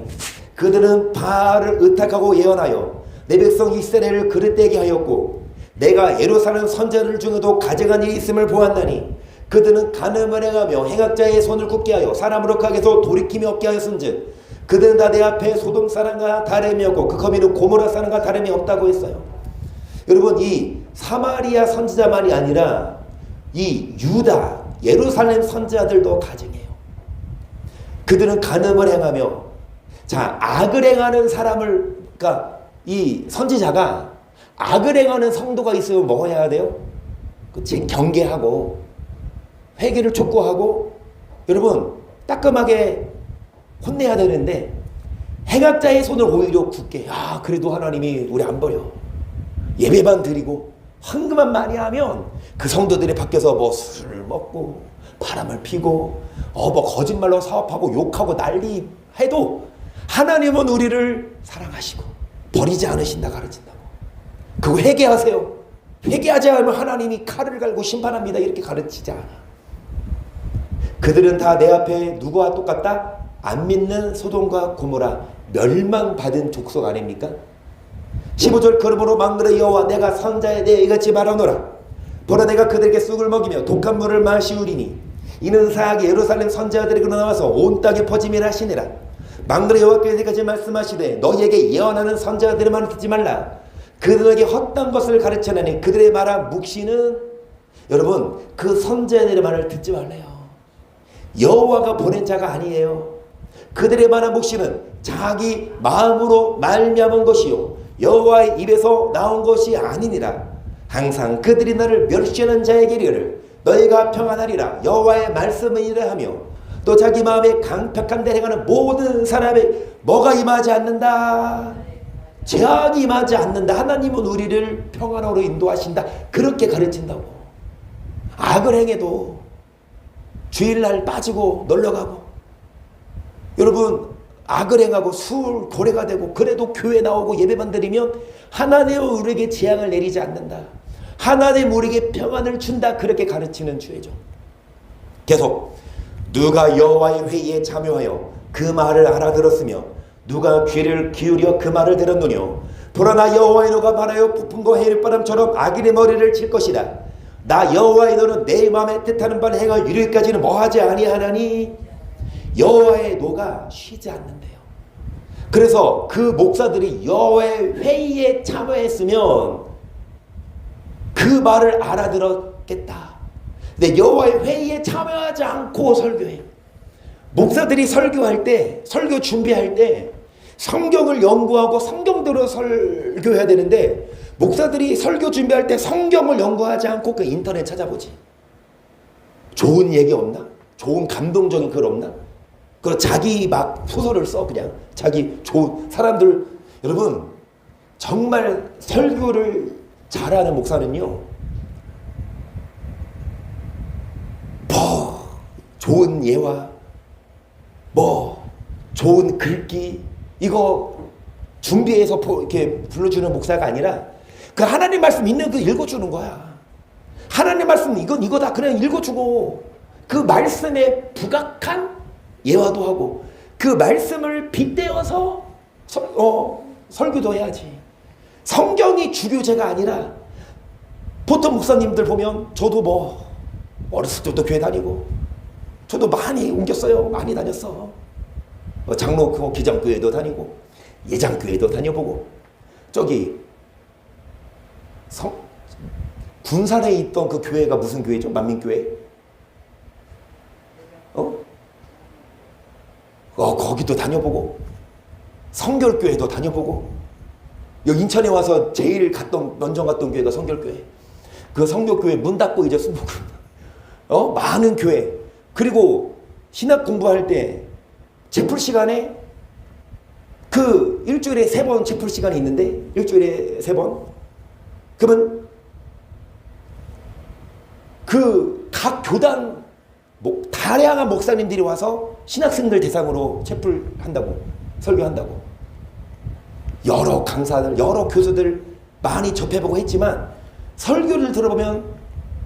그들은 바알을 의탁하고 예언하여 내 백성 이스라엘을 그릇되게 하였고 내가 예루살렘 선지자들 중에도 가증한 일이 있음을 보았나니 그들은 간음을 행하며 행악자의 손을 굽게 하여 사람으로 가게서 돌이킴이 없게 하였은즉 그들은 다 내 앞에 소돔 사람과 다름이 없고 그 거미는 고모라 사람과 다름이 없다고 했어요. 여러분 이 사마리아 선지자만이 아니라 이 유다 예루살렘 선지자들도 가증해요. 그들은 간음을 행하며 자 악을 행하는 사람을 그러니까 이 선지자가 악을 행하는 성도가 있으면 뭐 해야 돼요? 그치? 경계하고 회개를 촉구하고 여러분 따끔하게 혼내야 되는데 행악자의 손을 오히려 굳게 그래도 하나님이 우리 안 버려. 예배만 드리고 헌금만 많이 하면 그 성도들이 밖에서 뭐 술을 먹고 바람을 피고 뭐 거짓말로 사업하고 욕하고 난리 해도 하나님은 우리를 사랑하시고 버리지 않으신다 가르친다고. 그거 회개하세요. 회개하지 않으면 하나님이 칼을 갈고 심판합니다. 이렇게 가르치지 않아. 그들은 다 내 앞에 누구와 똑같다? 안 믿는 소돔과 고모라 멸망받은 족속 아닙니까? 15절 그러므로 망그레 여호와 내가 선자에 대해 이같이 말하노라. 보라 내가 그들에게 쑥을 먹이며 독한 물을 마시우리니 이는 사하게 예루살렘 선지자들에게 나와서 온 땅에 퍼짐이라 하시니라. 망군의 여호와께서 말씀하시되 너희에게 예언하는 선지자들의 말을 듣지 말라. 그들에게 헛된 것을 가르치나니 그들의 말한 묵시는, 여러분 그 선지자들의 말을 듣지 말래요. 여호와가 보낸 자가 아니에요. 그들의 말한 묵시는 자기 마음으로 말미암은 것이요 여호와의 입에서 나온 것이 아니니라. 항상 그들이 너를 멸시하는 자에게 이르기를 너희가 평안하리라. 여호와의 말씀이라 하며 또 자기 마음에 강팍한 데 행하는 모든 사람에 뭐가 임하지 않는다? 재앙이 임하지 않는다. 하나님은 우리를 평안으로 인도하신다. 그렇게 가르친다고. 악을 행해도 주일날 빠지고 놀러가고, 여러분 악을 행하고 술 고래가 되고 그래도 교회 나오고 예배만 드리면 하나님은 우리에게 재앙을 내리지 않는다. 하나님 우리에게 평안을 준다. 그렇게 가르치는 주의죠. 계속 누가 여호와의 회의에 참여하여 그 말을 알아들었으며 누가 귀를 기울여 그 말을 들었느뇨. 보라 나 여호와의 너가 말하여 부푼과 해일바람처럼 악인의 머리를 칠 것이다. 나 여호와의 너는 내 마음에 뜻하는 바를 행하여 이르기까지는 뭐하지 아니하나니. 여호와의 노가 쉬지 않는데요. 그래서 그 목사들이 여호와의 회의에 참여했으면 그 말을 알아들었겠다. 근데 여호와의 회의에 참여하지 않고 설교해요. 목사들이 설교할 때, 설교 준비할 때 성경을 연구하고 성경대로 설교해야 되는데 목사들이 설교 준비할 때 성경을 연구하지 않고 그 인터넷 찾아보지. 좋은 얘기 없나? 좋은 감동적인 글 없나? 그 자기 막 소설을 써. 그냥 자기 좋은 사람들. 여러분 정말 설교를 잘하는 목사는요, 뭐 좋은 예화, 뭐 좋은 글귀 이거 준비해서 이렇게 불러주는 목사가 아니라 그 하나님 말씀 있는 거 읽어주는 거야. 하나님 말씀 이건 이거다 그냥 읽어주고 그 말씀에 부각한 예화도 하고 그 말씀을 빗대어서 설교도 해야지. 성경이 주교제가 아니라, 보통 목사님들 보면 저도 뭐 어렸을 때부터 교회 다니고 저도 많이 옮겼어요. 많이 다녔어. 장로 기장교회도 다니고 예장교회도 다녀보고 저기 군산에 있던 그 교회가 무슨 교회죠? 만민교회? 거기도 다녀보고 성결교회도 다녀보고 여기 인천에 와서 제일 먼저 갔던 교회가 성결교회. 그 성결교회 문 닫고 이제 많은 교회. 그리고 신학 공부할 때 제풀 시간에 그 일주일에 3번 제풀 시간이 있는데 일주일에 3번 그러면 그 각 교단 다양한 목사님들이 와서 신학생들 대상으로 제풀 한다고 설교한다고. 여러 강사들 여러 교수들 많이 접해보고 했지만 설교를 들어보면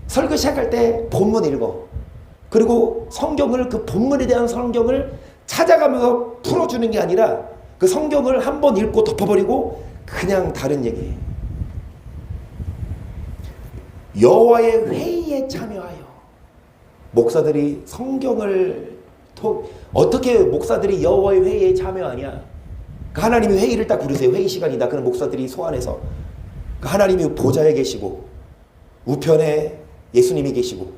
설교 시작할 때 본문 읽어. 그리고 성경을 그 본문에 대한 성경을 찾아가면서 풀어주는 게 아니라 그 성경을 한 번 읽고 덮어버리고 그냥 다른 얘기예요. 여호와의 회의에 참여하여 목사들이 성경을 어떻게 목사들이 여호와의 회의에 참여하냐? 하나님이 회의를 딱 부르세요. 회의 시간이다. 그럼 목사들이 소환해서 하나님이 보좌에 계시고 우편에 예수님이 계시고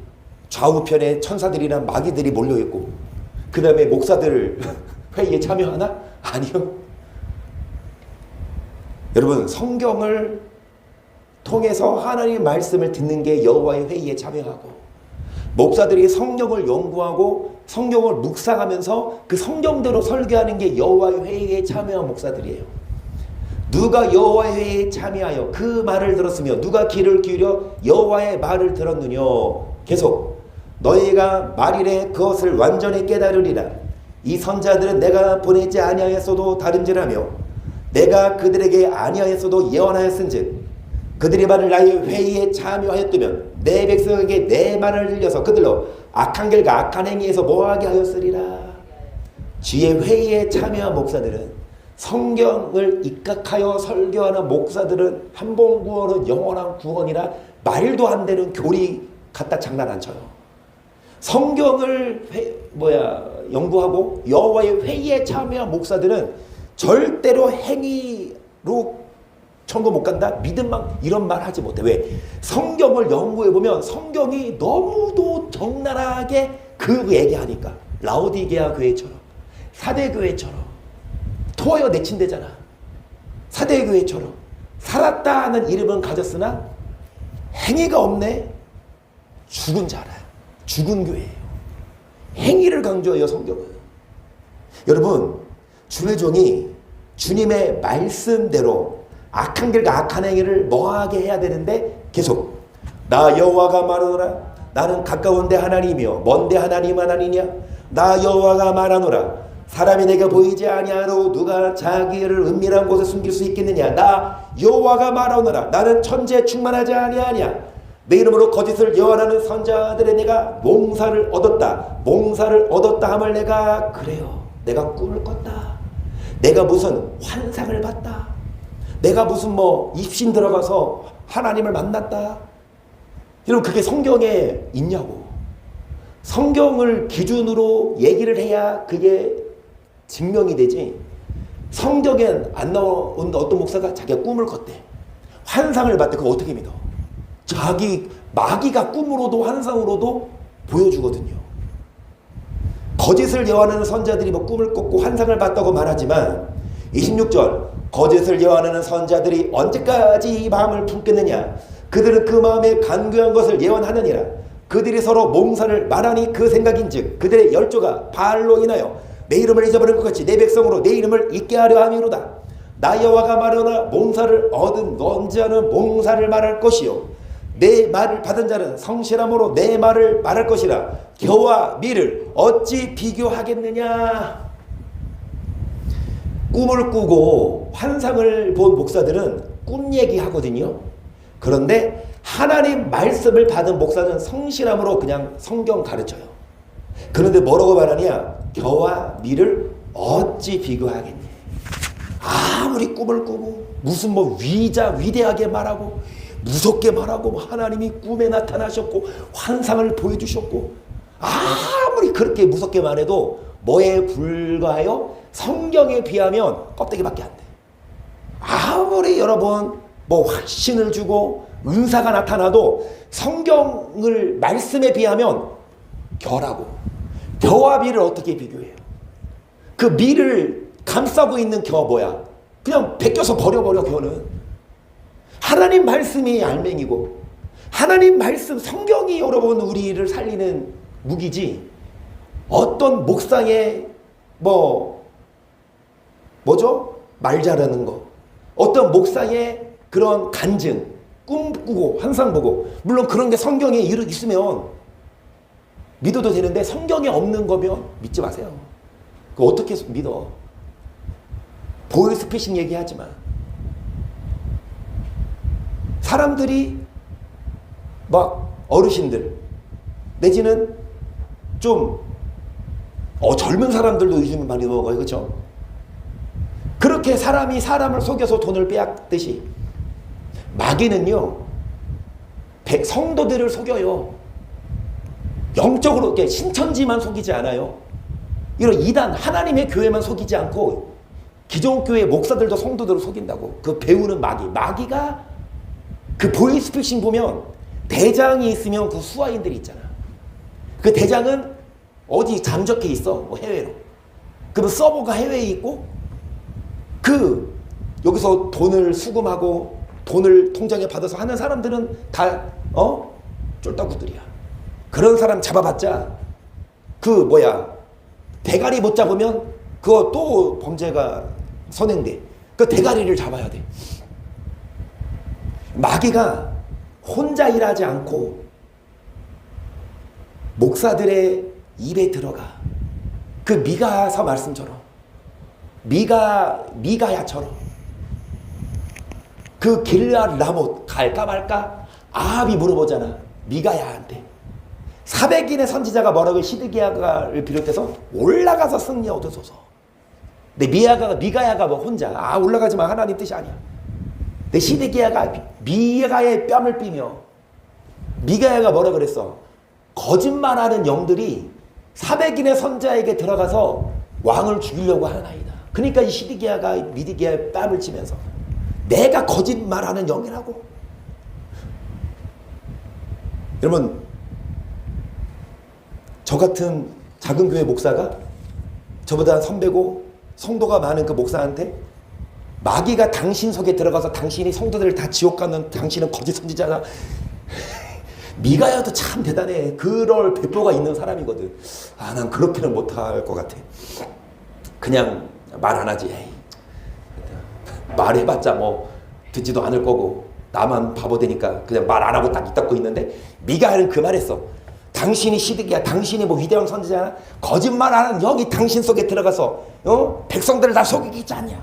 좌우편에 천사들이나 마귀들이 몰려있고 그 다음에 목사들 회의에 참여하나? 아니요. 여러분 성경을 통해서 하나님의 말씀을 듣는 게 여호와의 회의에 참여하고 목사들이 성경을 연구하고 성경을 묵상하면서 그 성경대로 설교하는 게 여호와의 회의에 참여한 목사들이에요. 누가 여호와의 회의에 참여하여 그 말을 들었으며 누가 귀를 기울여 여호와의 말을 들었느냐. 계속 너희가 말이래 그것을 완전히 깨달으리라. 이 선자들은 내가 보내지 아니하였어도 다른지라며 내가 그들에게 아니하였어도 예언하였은즉 그들의 말을 나의 회의에 참여하였다면 내 백성에게 내 말을 들려서 그들로 악한 길과 악한 행위에서 뭐하게 하였으리라. 주의 회의에 참여한 목사들은 성경을 입각하여 설교하는 목사들은 한 번 구원은 영원한 구원이라 말도 안 되는 교리 갖다 장난 안 쳐요. 성경을 연구하고 여호와의 회의에 참여한 목사들은 절대로 행위로 천국 못 간다? 믿음만 이런 말 하지 못해. 왜? 성경을 연구해 보면 성경이 너무도 적나라하게 그 얘기하니까. 라오디게아 교회처럼, 사대 교회처럼, 토하여 내친대잖아. 사대 교회처럼 살았다는 이름은 가졌으나 행위가 없네. 죽은 자라. 죽은 교회예요. 행위를 강조해요, 성경은. 여러분, 주의 종이 주님의 말씀대로 악한 길과 악한 행위를 뭐하게 해야 되는데 계속 나 여호와가 말하노라. 나는 가까운 데 하나님이요 먼 데 하나님만 아니냐. 나 여호와가 말하노라. 사람이 내게 보이지 아니하로 누가 자기를 은밀한 곳에 숨길 수 있겠느냐. 나 여호와가 말하노라. 나는 천지에 충만하지 아니하냐. 내 이름으로 거짓을 예언하는 선자들의 내가 몽사를 얻었다. 몽사를 얻었다 함을 내가 그래요. 내가 꿈을 꿨다. 내가 무슨 환상을 봤다. 내가 무슨 입신 들어가서 하나님을 만났다. 여러분, 그게 성경에 있냐고. 성경을 기준으로 얘기를 해야 그게 증명이 되지. 성경엔 안 나온 어떤 목사가 자기가 꿈을 꿨대. 환상을 봤대. 그거 어떻게 믿어? 자기 마귀가 꿈으로도 환상으로도 보여주거든요. 거짓을 예언하는 선자들이 꿈을 꿨고 환상을 봤다고 말하지만 26절 거짓을 예언하는 선자들이 언제까지 이 마음을 품겠느냐. 그들은 그 마음에 간교한 것을 예언하느니라. 그들이 서로 몽사를 말하니 그 생각인즉 그들의 열조가 바알로 인하여 내 이름을 잊어버린 것 같이 내 백성으로 내 이름을 잊게 하려 함이로다. 나 여호와가 말하나 몽사를 얻은 언제는 몽사를 말할 것이요 내 말을 받은 자는 성실함으로 내 말을 말할 것이라. 겨와 미를 어찌 비교하겠느냐. 꿈을 꾸고 환상을 본 목사들은 꿈 얘기하거든요. 그런데 하나님 말씀을 받은 목사는 성실함으로 그냥 성경 가르쳐요. 그런데 뭐라고 말하냐. 겨와 미를 어찌 비교하겠니. 아무리 꿈을 꾸고 무슨 위대하게 말하고 무섭게 말하고 하나님이 꿈에 나타나셨고 환상을 보여주셨고 아무리 그렇게 무섭게 말해도 뭐에 불과하여 성경에 비하면 껍데기밖에 안 돼. 아무리 여러분 확신을 주고 은사가 나타나도 성경을 말씀에 비하면 겨라고. 겨와 미를 어떻게 비교해요? 그 미를 감싸고 있는 겨 뭐야? 그냥 벗겨서 버려버려. 겨는 하나님 말씀이 알맹이고 하나님 말씀 성경이 여러분 우리를 살리는 무기지. 어떤 목상의 말 잘하는 거, 어떤 목상의 그런 간증, 꿈 꾸고 환상 보고, 물론 그런 게 성경에 있으면 믿어도 되는데 성경에 없는 거면 믿지 마세요. 그거 어떻게 믿어? 보이스피싱 얘기하지만 사람들이 어르신들 내지는 좀 젊은 사람들도 요즘 많이 먹어요. 그렇죠? 그렇게 사람이 사람을 속여서 돈을 빼앗듯이 마귀는요 성도들을 속여요. 영적으로 이렇게 신천지만 속이지 않아요. 이런 이단 하나님의 교회만 속이지 않고 기존 교회 목사들도 성도들을 속인다고. 그 배우는 마귀가 그 보이스피싱 보면 대장이 있으면 그 수하인들이 있잖아. 그 대장은 어디 잠적해 있어. 해외로. 그러면 서버가 해외에 있고 여기서 돈을 수금하고 돈을 통장에 받아서 하는 사람들은 다 쫄따구들이야. 그런 사람 잡아봤자 대가리 못 잡으면 그거 또 범죄가 선행돼. 그 대가리를 잡아야 돼. 마귀가 혼자 일하지 않고 목사들의 입에 들어가. 그 미가서 말씀처럼 미가야처럼 그 길앗 라못 갈까 말까 아합이 물어보잖아. 미가야한테 400인의 선지자가 뭐라고 시드기야를 비롯해서 올라가서 승리 얻으소서. 근데 미가야가 혼자 올라가지 마. 하나님 뜻이 아니야. 근데 시드기야가 미가의 뺨을 삐며 미가야가 뭐라 그랬어? 거짓말하는 영들이 400인의 선자에게 들어가서 왕을 죽이려고 하는 아이다. 그러니까 이 시드기야가 미디기야에 뺨을 치면서 내가 거짓말하는 영이라고. 여러분, 저 같은 작은 교회 목사가 저보다 선배고 성도가 많은 그 목사한테 마귀가 당신 속에 들어가서 당신이 성도들을 다 지옥 가는 당신은 거짓 선지자다. 미가야도 참 대단해. 그럴 배포가 있는 사람이거든. 아, 난 그렇게는 못할 것 같아. 그냥 말 안 하지. 에이, 말해봤자 뭐 듣지도 않을 거고 나만 바보 되니까 그냥 말 안 하고 딱 이따고 있는데, 미가야는 그 말했어. 당신이 시드기야, 당신이 뭐 위대한 선지자나 거짓말하는 영이 당신 속에 들어가서 백성들을 다 속이기 있지 않냐.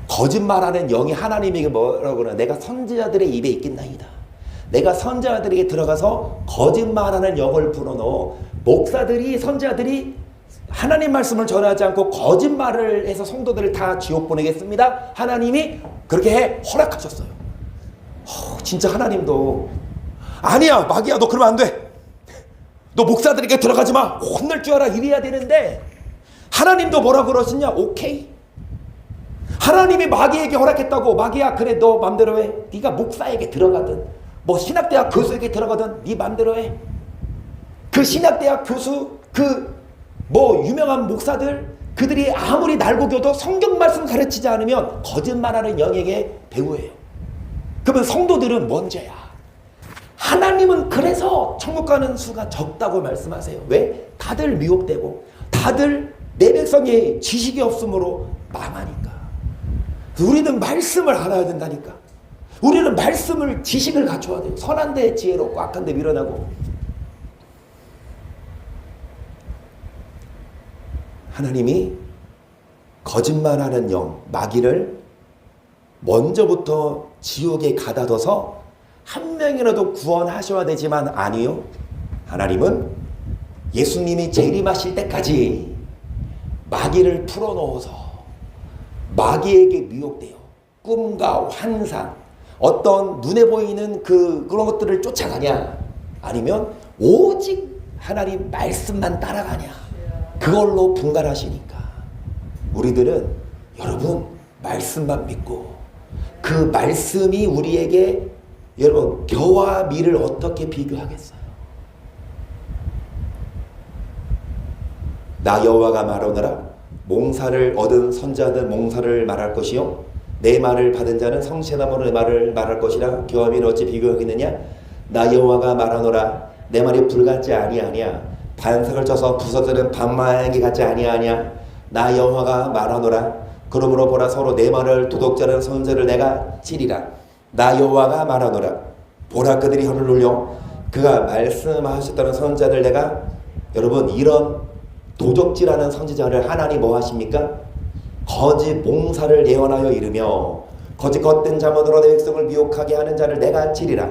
거짓말하는 영이 하나님에게 뭐라고 그러나, 내가 선지자들의 입에 있겠나이다. 내가 선지자들에게 들어가서 거짓말하는 영을 불어넣어 목사들이, 선지자들이 하나님 말씀을 전하지 않고 거짓말을 해서 성도들을 다 지옥 보내겠습니다. 하나님이 그렇게 허락하셨어요. 진짜 하나님도 아니야 마귀야 너 그러면 안 돼. 너 목사들에게 들어가지 마. 혼낼 줄 알아. 이래야 되는데 하나님도 뭐라 그러시냐. 오케이. 하나님이 마귀에게 허락했다고. 마귀야 그래 너 맘대로 해. 네가 목사에게 들어가든 뭐 신학대학 교수에게 들어가든 네 맘대로 해. 그 신학대학 교수 그 뭐 유명한 목사들 그들이 아무리 날고겨도 성경 말씀 가르치지 않으면 거짓말하는 영에게 배우예요. 그러면 성도들은 뭔 죄야? 하나님은 그래서 천국 가는 수가 적다고 말씀하세요. 왜? 다들 미혹되고 다들 내 백성의 지식이 없으므로 망하니까. 우리는 말씀을 알아야 된다니까. 우리는 말씀을 지식을 갖춰야 돼요. 선한 데 지혜롭고 악한 데 미련하고. 하나님이 거짓말하는 영, 마귀를 먼저부터 지옥에 가다둬서 한 명이라도 구원하셔야 되지만 아니요. 하나님은 예수님이 재림하실 때까지 마귀를 풀어놓아서 마귀에게 미혹되어 꿈과 환상, 어떤 눈에 보이는 그런 것들을 쫓아가냐, 아니면 오직 하나님 말씀만 따라가냐, 그걸로 분간하시니까 우리들은 여러분 말씀만 믿고 그 말씀이 우리에게 여러분 겨와 밀을 어떻게 비교하겠어요? 나 여호와가 말하노라. 몽사를 얻은 선자는 몽사를 말할 것이요 내 말을 받은 자는 성취나무의 말을 말할 것이라. 겨와 밀을 어찌 비교하겠느냐? 나 여호와가 말하노라. 내 말이 불같지 아니하냐? 반석을 쳐서 부서지는 방망이 같지 아니하냐? 나 여호와가 말하노라. 그러므로 보라 서로 내 말을 도독자는 선자를 내가 치리라. 나 여호와가 말하노라. 보라 그들이 혀를 눌려 그가 말씀하셨다는 선자들 내가. 여러분 이런 도적질하는 선지자를 하나님 뭐 하십니까? 거짓 몽사를 예언하여 이르며 거짓 겉된 자문으로 내 백성을 미혹하게 하는 자를 내가 치리라.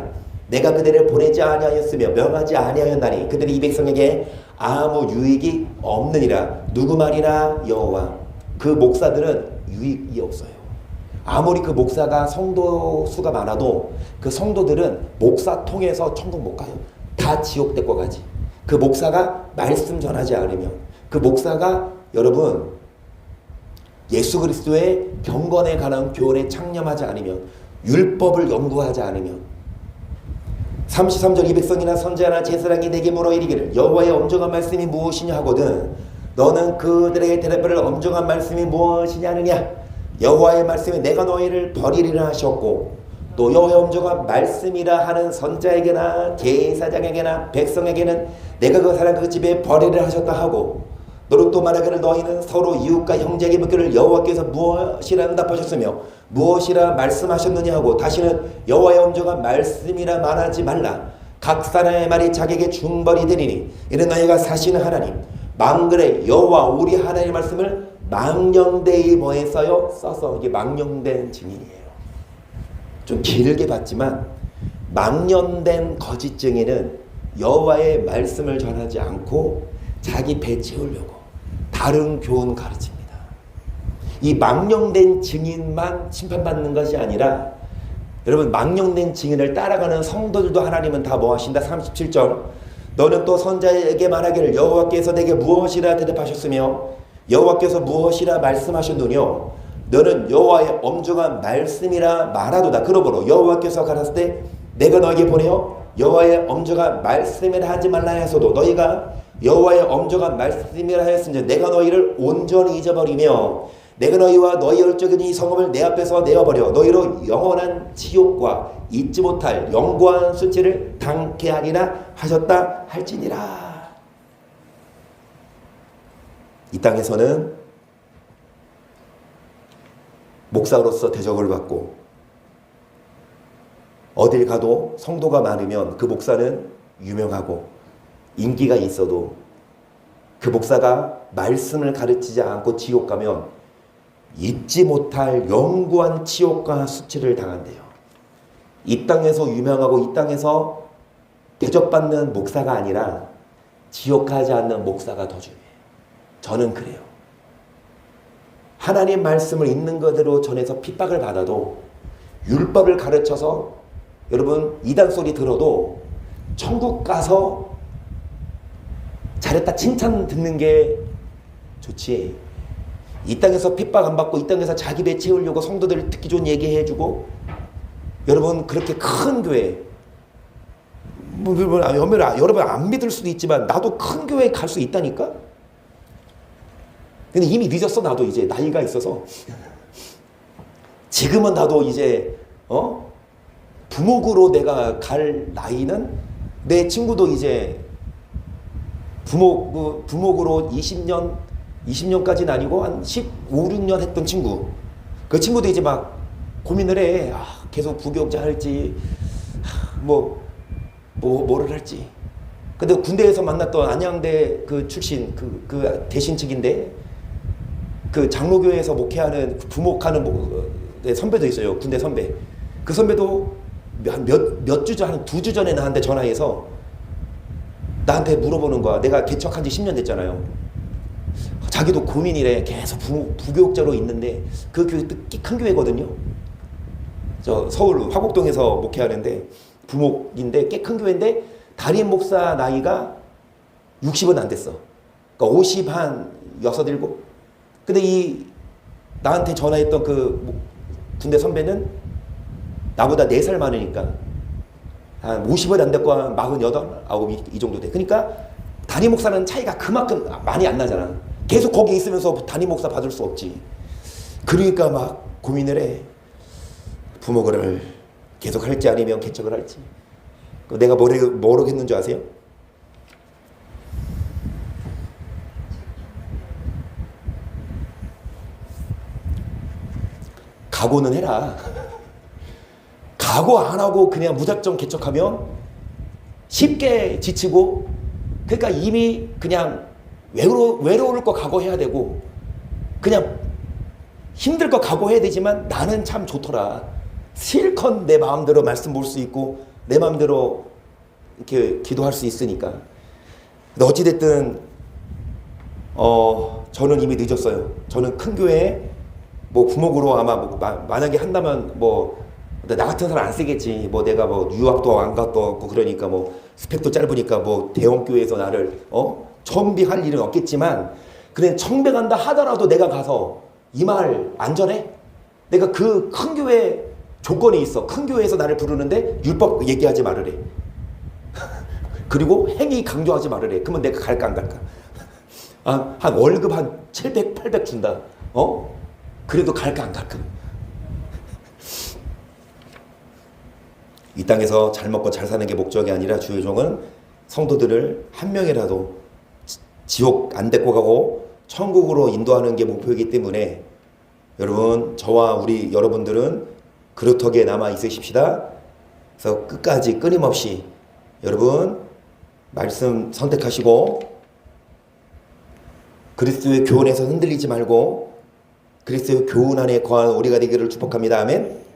내가 그들을 보내지 아니하였으며 명하지 아니하였나니 그들이 이 백성에게 아무 유익이 없느니라. 누구 말이나 여호와. 그 목사들은 유익이 없어요. 아무리 그 목사가 성도 수가 많아도 그 성도들은 목사 통해서 천국 못 가요. 다 지옥 데리고 가지. 그 목사가 말씀 전하지 않으면, 그 목사가 여러분 예수 그리스도의 경건에 관한 교훈에 창념하지 않으면, 율법을 연구하지 않으면. 33절 이 백성이나 선지자나 제사장이 내게 물어 이르기를 여호와의 엄정한 말씀이 무엇이냐 하거든 너는 그들에게 대답하를 엄정한 말씀이 무엇이냐 하느냐? 여호와의 말씀이 내가 너희를 버리리라 하셨고 또 여호와의 엄정한 말씀이라 하는 선자에게나 제사장에게나 백성에게는 내가 그 사람 그 집에 버리리라 하셨다 하고 너로 또 말하기를 너희는 서로 이웃과 형제에게 묻기를 여호와께서 무엇이라 응답하셨으며 무엇이라 말씀하셨느냐 하고 다시는 여호와의 엄정한 말씀이라 말하지 말라. 각 사람의 말이 자기에게 중벌이 되리니 이는 너희가 사시는 하나님 망글에 여호와 우리 하나님의 말씀을 망령되이 뭐에 써서 이게 망령된 증인이에요. 좀 길게 봤지만 망령된 거짓 증인은 여호와의 말씀을 전하지 않고 자기 배 채우려고 다른 교훈 가르칩니다. 이 망령된 증인만 심판받는 것이 아니라 여러분 망령된 증인을 따라가는 성도들도 하나님은 다 뭐 하신다? 37절 너는 또 선자에게 말하기를 여호와께서 내게 무엇이라 대답하셨으며 여호와께서 무엇이라 말씀하셨느뇨 너는 여호와의 엄중한 말씀이라 말하도다. 그러므로 여호와께서 가라사대 때 내가 너에게 보내어 여호와의 엄중한 말씀이라 하지 말라 해서도 너희가 여호와의 엄중한 말씀이라 하였으니 내가 너희를 온전히 잊어버리며 내가 너희와 너희 열적인 이 성읍을 내 앞에서 내어버려 너희로 영원한 지옥과 잊지 못할 영구한 수치를 당케 하리라 하셨다 할지니라. 이 땅에서는 목사로서 대접을 받고 어딜 가도 성도가 많으면 그 목사는 유명하고 인기가 있어도 그 목사가 말씀을 가르치지 않고 지옥 가면 잊지 못할 영구한 지옥과 수치를 당한대요. 이 땅에서 유명하고 이 땅에서 대접받는 목사가 아니라 지옥 가지 않는 목사가 더 중요해요. 저는 그래요. 하나님 말씀을 있는 그대로 전해서 핍박을 받아도 율법을 가르쳐서 여러분 이단 소리 들어도 천국 가서 잘했다 칭찬 듣는 게 좋지. 이 땅에서 핍박 안 받고 이 땅에서 자기 배 채우려고 성도들 듣기 좋은 얘기해주고 여러분 그렇게 큰 교회 여러분 안 믿을 수도 있지만 나도 큰 교회에 갈 수 있다니까. 근데 이미 늦었어. 나도 이제 나이가 있어서 지금은 나도 이제 부목으로 내가 갈 나이는 내 친구도 이제 부목으로 20년까지는 아니고 한 15, 16년 했던 친구. 그 친구도 이제 막 고민을 해. 계속 부교육자 할지 뭐를 할지. 근데 군대에서 만났던 안양대 그 출신 그 대신 측인데 그 장로교회에서 목회하는 부목하는 선배도 있어요. 군대 선배. 그 선배도 몇 주 전, 한 2주 전에 나한테 전화해서 나한테 물어보는 거야. 내가 개척한 지 10년 됐잖아요. 자기도 고민이래. 계속 부교육자로 있는데 그 교회 큰 교회거든요. 저 서울 화곡동에서 목회하는데 부목인데 꽤 큰 교회인데 담임 목사 나이가 60은 안 됐어. 그러니까 50 한 6, 7. 근데 이 나한테 전화했던 그 군대 선배는 나보다 4살 많으니까 한 50은 안 됐고 한 48, 9 이 정도 돼. 그러니까 담임 목사는 차이가 그만큼 많이 안 나잖아. 계속 거기 있으면서 담임 목사 받을 수 없지. 그러니까 막 고민을 해. 부목을 계속 할지 아니면 개척을 할지. 내가 뭐라고 했는 줄 아세요? 각오는 해라. 각오 안 하고 그냥 무작정 개척하면 쉽게 지치고 그러니까 이미 그냥 외로울 거 각오해야 되고 그냥 힘들 거 각오해야 되지만 나는 참 좋더라. 실컷 내 마음대로 말씀 볼 수 있고 내 마음대로 이렇게 기도할 수 있으니까. 근데 어찌됐든 저는 이미 늦었어요. 저는 큰 교회에 부목으로 아마 만약에 한다면 나 같은 사람 안 쓰겠지. 내가 유학도 안 갔다 왔고 그러니까 스펙도 짧으니까 대형 교회에서 나를 청비할 일은 없겠지만 그래 청백한다 하더라도 내가 가서 이 말 안전해? 내가 그 큰 교회 조건이 있어. 큰 교회에서 나를 부르는데 율법 얘기하지 말으래. 그리고 행위 강조하지 말으래. 그러면 내가 갈까 안 갈까? 한 월급 한 700, 800 준다. 그래도 갈까 안 갈까? 이 땅에서 잘 먹고 잘 사는 게 목적이 아니라 주의 종은 성도들을 한 명이라도 지옥 안 데리고 가고 천국으로 인도하는 게 목표이기 때문에 여러분 저와 여러분들은 그루터기에 남아 있으십시다. 그래서 끝까지 끊임없이 여러분 말씀 선택하시고 그리스도의 교훈에서 흔들리지 말고 그리스도의 교훈 안에 거하는 우리가 되기를 축복합니다. 아멘.